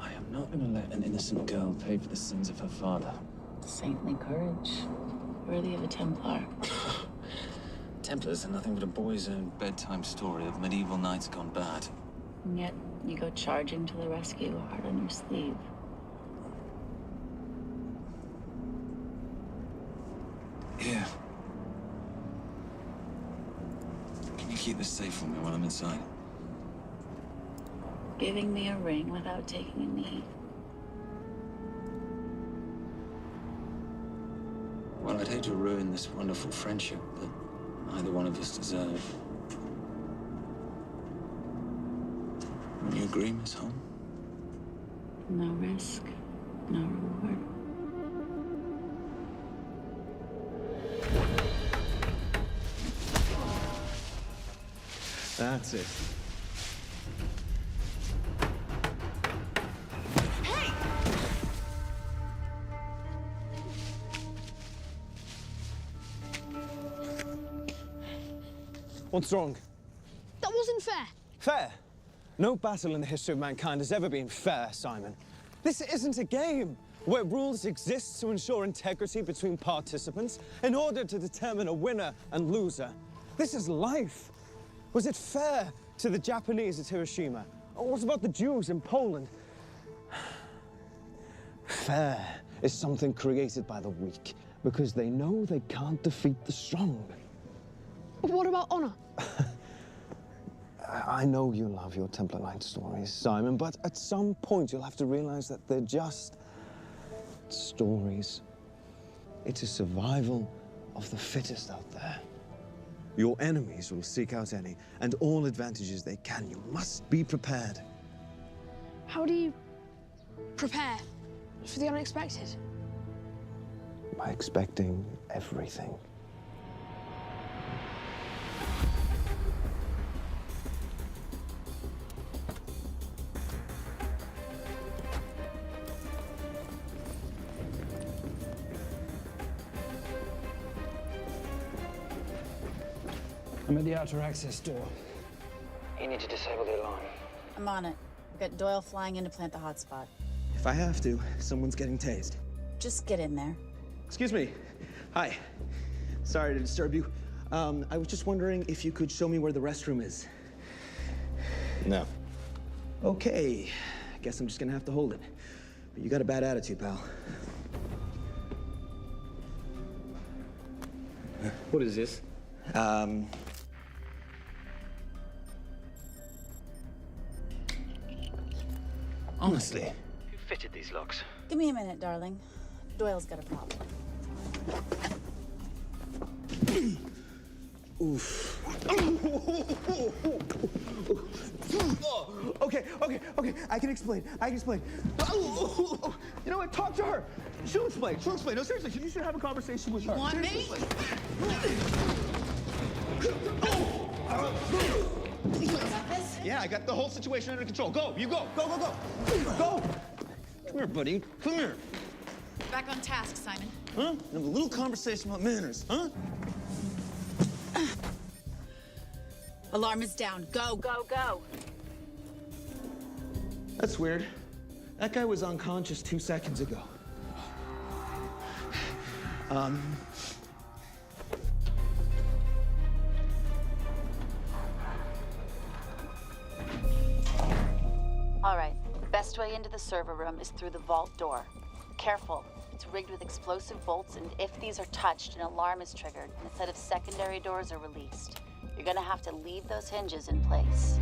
I am not going to let an innocent girl pay for the sins of her father. Saintly courage. Worthy of a Templar. Templars are nothing but a boy's own bedtime story of medieval knights gone bad. And yet, you go charging to the rescue, heart on your sleeve. Here. Can you keep this safe for me while I'm inside? Giving me a ring without taking a knee. Well, I'd hate to ruin this wonderful friendship that neither one of us deserve. Would you agree, Miss Holm? No risk, no reward. That's it. What's wrong? That wasn't fair. Fair? No battle in the history of mankind has ever been fair, Simon. This isn't a game where rules exist to ensure integrity between participants in order to determine a winner and loser. This is life. Was it fair to the Japanese at Hiroshima? Or what about the Jews in Poland? Fair is something created by the weak because they know they can't defeat the strong. What about honor? I know you love your Templar Knight stories, Simon, but at some point you'll have to realize that they're just stories. It's a survival of the fittest out there. Your enemies will seek out any and all advantages they can. You must be prepared. How do you prepare for the unexpected? By expecting everything. I'm at the outer access door. You need to disable the alarm. I'm on it. We've got Doyle flying in to plant the hotspot. If I have to, someone's getting tased. Just get in there. Excuse me. Hi. Sorry to disturb you. I was just wondering if you could show me where the restroom is. No. Okay. I guess I'm just gonna have to hold it. But you got a bad attitude, pal. What is this? Honestly. Who fitted these locks? Give me a minute, darling. Doyle's got a problem. Oof. Okay. I can explain. You know what? Talk to her. She'll explain. No, seriously, you should have a conversation with her. You want me? Yeah, I got the whole situation under control. Go, you go. Go. Go. Come here, buddy. Come here. Back on task, Simon. Huh? Have a little conversation about manners, huh? Alarm is down. Go. That's weird. That guy was unconscious 2 seconds ago. All right. Best way into the server room is through the vault door. Careful. It's rigged with explosive bolts, and if these are touched, an alarm is triggered, and a set of secondary doors are released. You're gonna have to leave those hinges in place.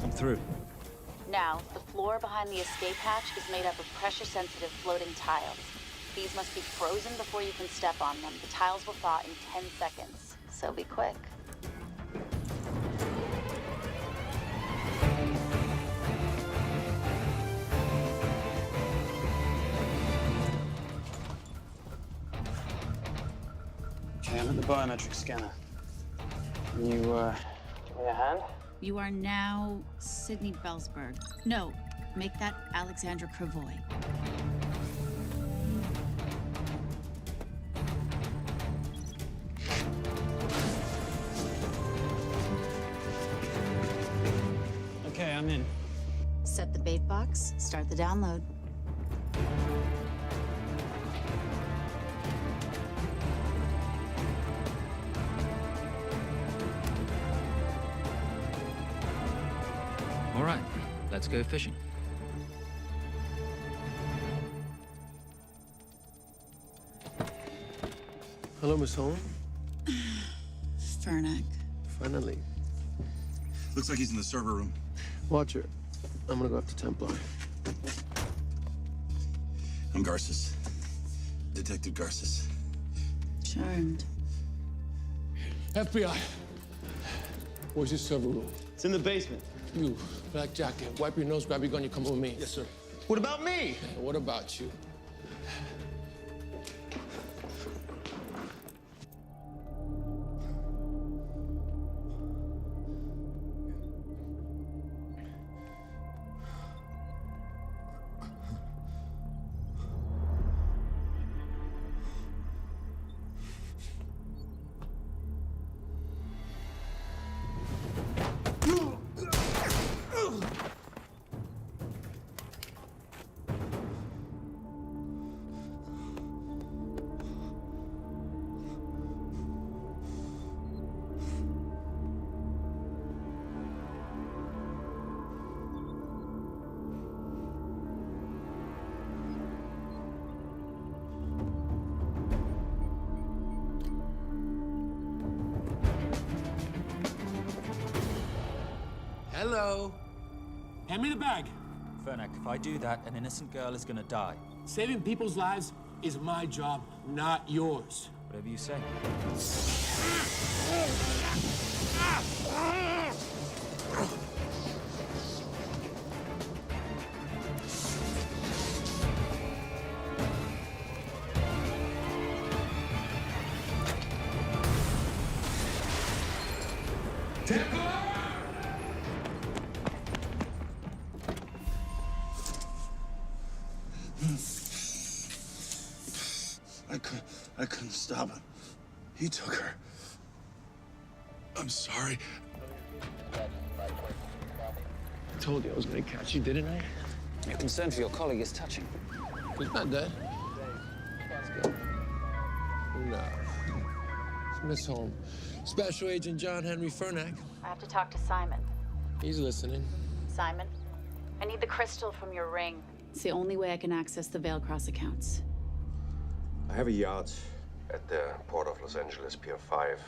I'm through. Now, the floor behind the escape hatch is made up of pressure-sensitive floating tiles. These must be frozen before you can step on them. The tiles will thaw in 10 seconds, so be quick. Okay, I'm at the biometric scanner. Can you, give me a hand? You are now Sydney Bellsberg. No, make that Alexandra Cravoy. Okay, I'm in. Set the bait box, start the download. All right, let's go fishing. Hello, Miss Holm. Fernack. Finally. Looks like he's in the server room. Watcher, I'm gonna go after Templar. I'm Garces. Detective Garces. Charmed. FBI. Where's your server room? It's in the basement. You, black jacket, wipe your nose, grab your gun, you come with me. Yes, sir. What about me? And what about you? Hello. Hand me the bag. Fernack, if I do that, an innocent girl is gonna die. Saving people's lives is my job, not yours. Whatever you say. Stop. He took her. I'm sorry. I told you I was gonna catch you, didn't I? Your concern for your colleague is touching. He's not dead. Let's go. No. It's Miss Holm. Special Agent John Henry Fernack. I have to talk to Simon. He's listening. Simon, I need the crystal from your ring. It's the only way I can access the Veilcross accounts. I have a yacht at the port of Los Angeles, Pier 5.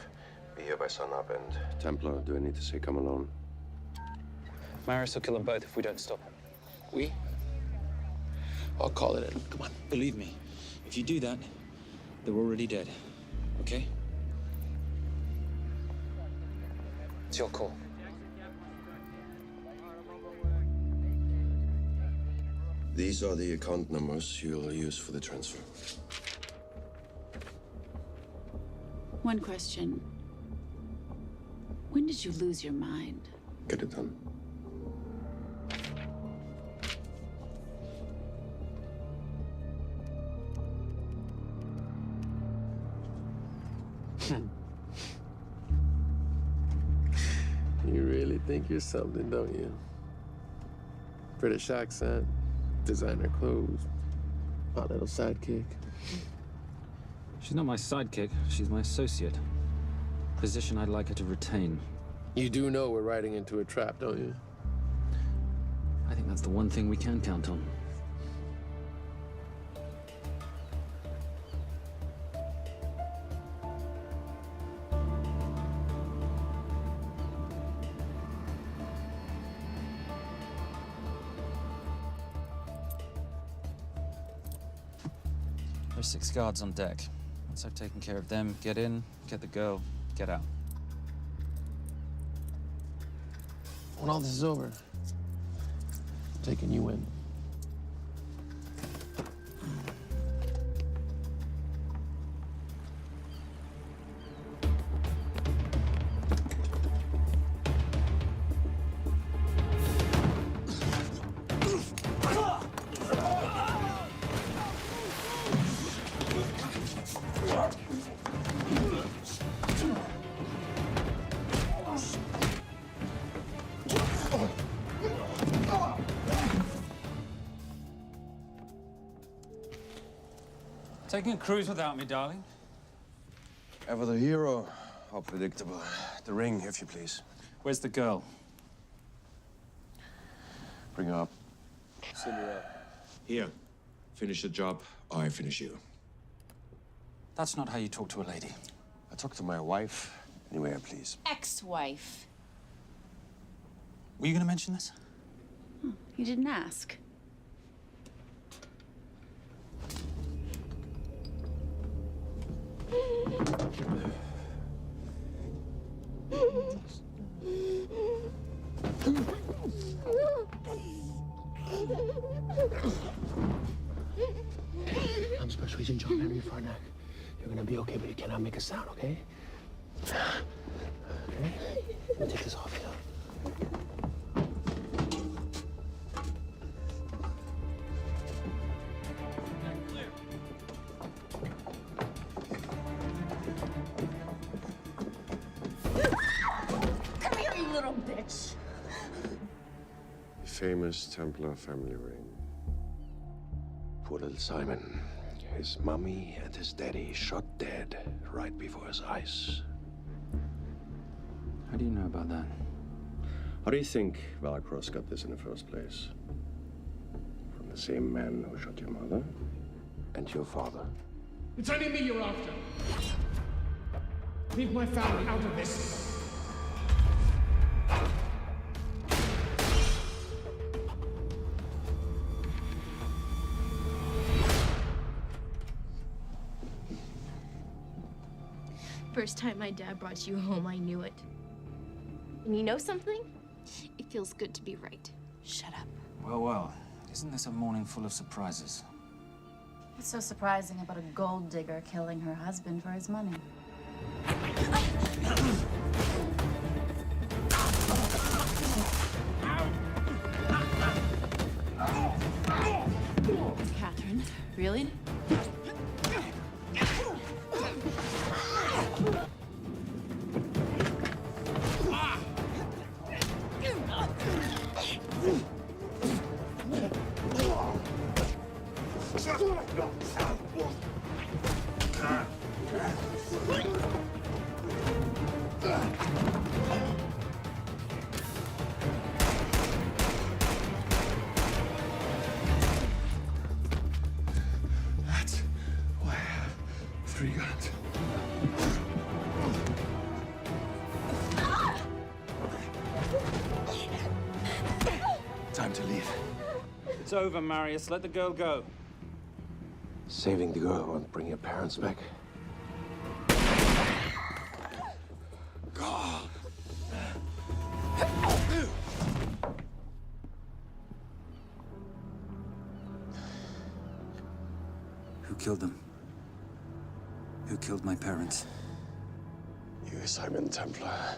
Be here by sunup, and Templar, do I need to say come alone? Maris will kill them both if we don't stop him. We? I'll call it in. Come on. Believe me, if you do that, they're already dead. Okay? It's your call. These are the account numbers you'll use for the transfer. One question. When did you lose your mind? Get it done. You really think you're something, don't you? British accent, designer clothes, hot little sidekick. She's not my sidekick, she's my associate. Position I'd like her to retain. You do know we're riding into a trap, don't you? I think that's the one thing we can count on. There's 6 guards on deck. Once I've taken care of them, get in, get the girl, get out. When all this is over, I'm taking you in. Taking a cruise without me, darling? Ever the hero? How predictable. The ring, if you please. Where's the girl? Bring her up. Send her up. Here. Finish the job, or I finish you. That's not how you talk to a lady. I talk to my wife. Anywhere, please. Ex-wife. Were you gonna mention this? You didn't ask. I'm Special Agent John Henry Fernack. You're gonna be okay, but you cannot make a sound, okay? Okay? Let me take this off you. Come here, you little bitch. The famous Templar family ring. Poor little Simon. His mummy and his daddy shot dead right before his eyes. How do you know about that? How do you think Veilcross got this in the first place? From the same man who shot your mother and your father. It's only me you're after. Leave my family out of this. First time my dad brought you home, I knew it. And you know something? It feels good to be right. Shut up. Well, well. Isn't this a morning full of surprises? What's so surprising about a gold digger killing her husband for his money? Catherine, really? to leave. It's over, Marius. Let the girl go. Saving the girl won't bring your parents back. God. Who killed them? Who killed my parents? You, Simon Templar.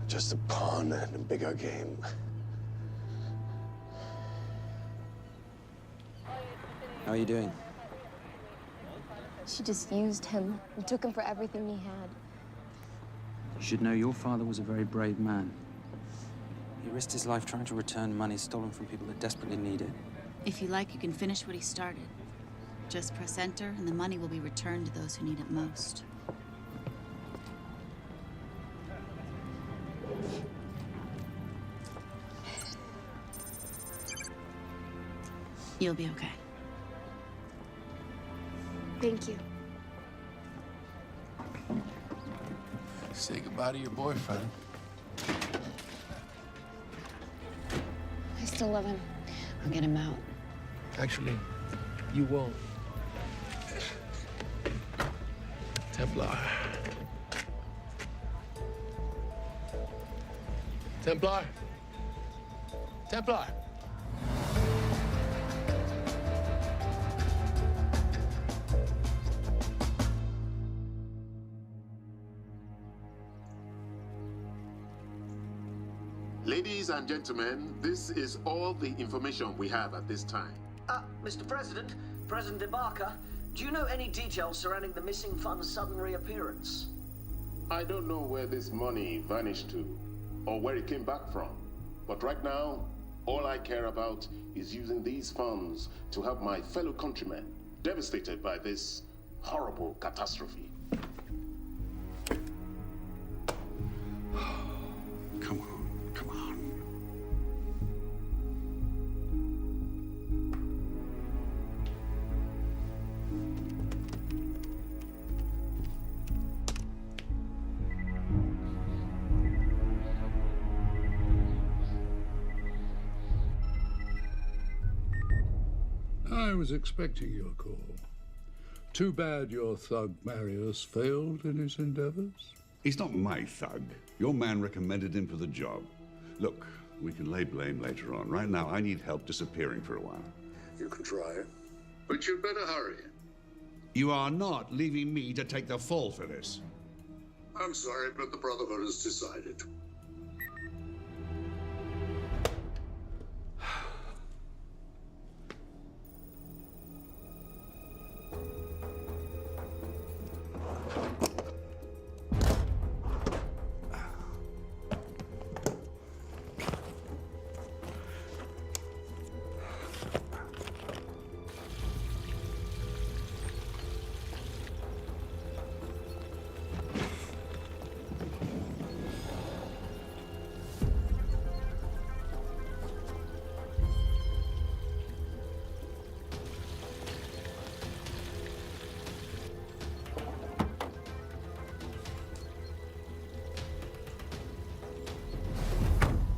Just a pawn in a bigger game. How are you doing? She just used him and took him for everything he had. You should know your father was a very brave man. He risked his life trying to return money stolen from people that desperately need it. If you like, you can finish what he started. Just press enter, and the money will be returned to those who need it most. You'll be okay. Thank you. Say goodbye to your boyfriend. I still love him. I'll get him out. Actually, you won't. Templar. Templar. Templar. Ladies and gentlemen, this is all the information we have at this time. Mr. President, President Ibaka, do you know any details surrounding the missing fund's sudden reappearance? I don't know where this money vanished to, or where it came back from. But right now, all I care about is using these funds to help my fellow countrymen devastated by this horrible catastrophe. Come on, come on. I was expecting your call. Too bad your thug Marius failed in his endeavors. He's not my thug. Your man recommended him for the job. Look, we can lay blame later on. Right now, I need help disappearing for a while. You can try. But you'd better hurry. You are not leaving me to take the fall for this. I'm sorry, but the Brotherhood has decided.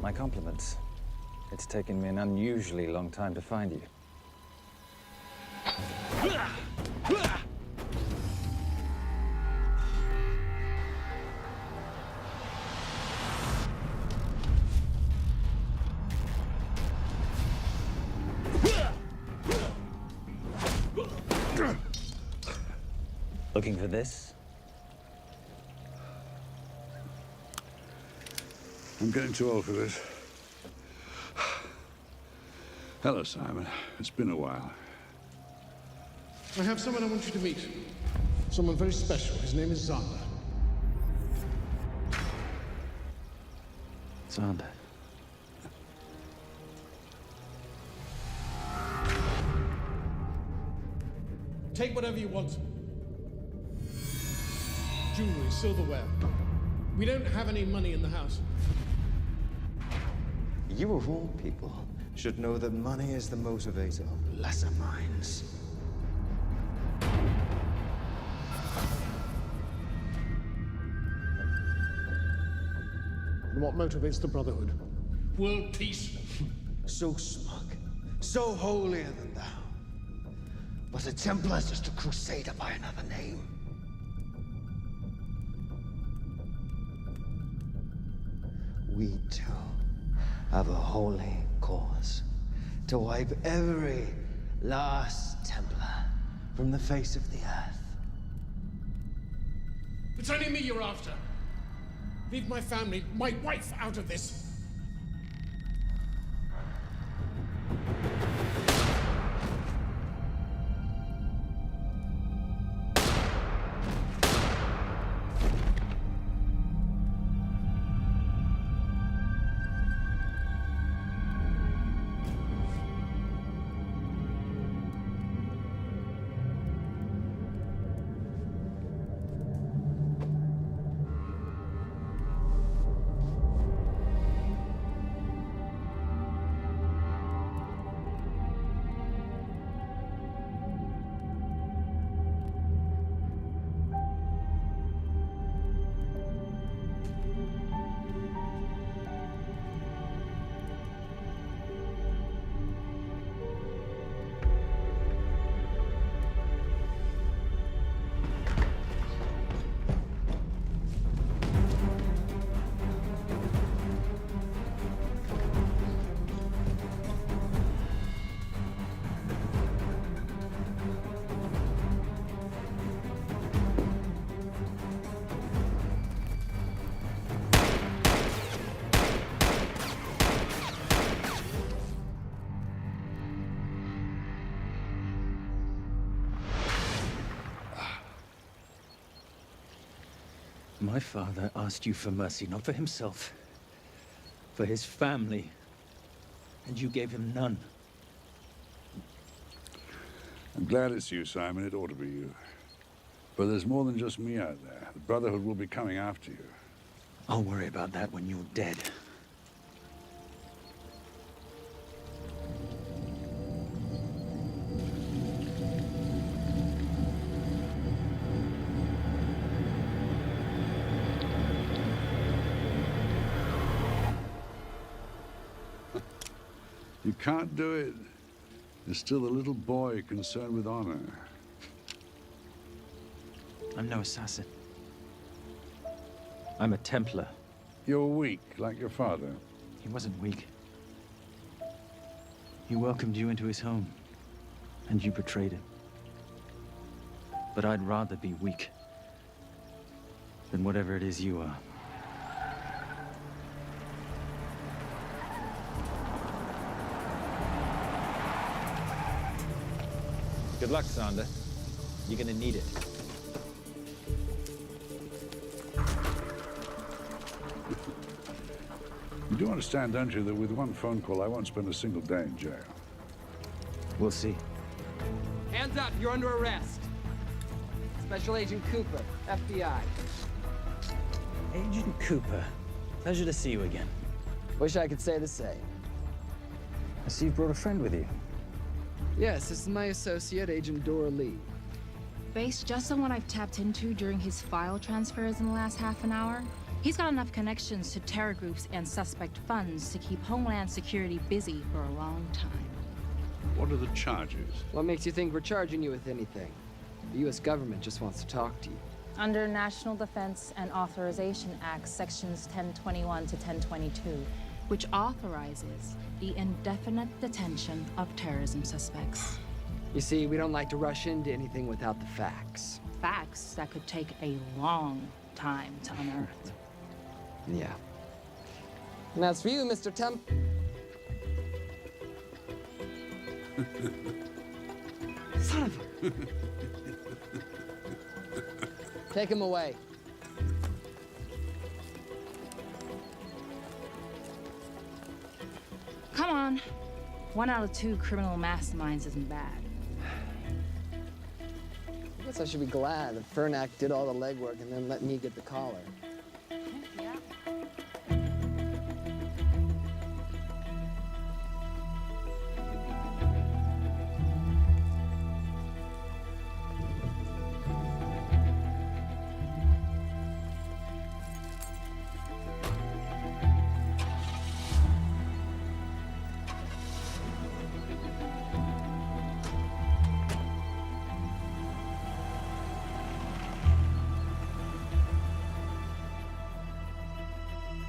My compliments. It's taken me an unusually long time to find you. Looking for this? I'm getting too old for this. Hello, Simon. It's been a while. I have someone I want you to meet. Someone very special. His name is Xander. Xander. Take whatever you want. Jewelry, silverware. We don't have any money in the house. You of all people should know that money is the motivator of lesser minds. And what motivates the Brotherhood? World peace. so smug, so holier than thou. But a Templar's just a crusader by another name. We too have a holy cause to wipe every last Templar from the face of the earth. It's only me you're after. Leave my family, my wife, out of this. My father asked you for mercy, not for himself, for his family, and you gave him none. I'm glad it's you, Simon. It ought to be you. But there's more than just me out there. The Brotherhood will be coming after you. I'll worry about that when you're dead. You can't do it. You're still a little boy concerned with honor. I'm no assassin. I'm a Templar. You're weak, like your father. He wasn't weak. He welcomed you into his home, and you betrayed him. But I'd rather be weak than whatever it is you are. Good luck, Sander. You're gonna need it. You do understand, don't you, that with one phone call, I won't spend a single day in jail. We'll see. Hands up, you're under arrest. Special Agent Cooper, FBI. Agent Cooper, pleasure to see you again. Wish I could say the same. I see you brought a friend with you. Yes, this is my associate, Agent Dora Lee. Based just on what I've tapped into during his file transfers in the last half an hour, he's got enough connections to terror groups and suspect funds to keep Homeland Security busy for a long time. What are the charges? What makes you think we're charging you with anything? The U.S. government just wants to talk to you. Under National Defense and Authorization Act, Sections 1021 to 1022, which authorizes the indefinite detention of terrorism suspects. You see, we don't like to rush into anything without the facts. Facts that could take a long time to unearth. Yeah. And as for you, Mr. Temp... Son of a... Take him away. Come on. 1 out of 2 criminal masterminds isn't bad. I guess I should be glad that Fernak did all the legwork and then let me get the collar. Yeah.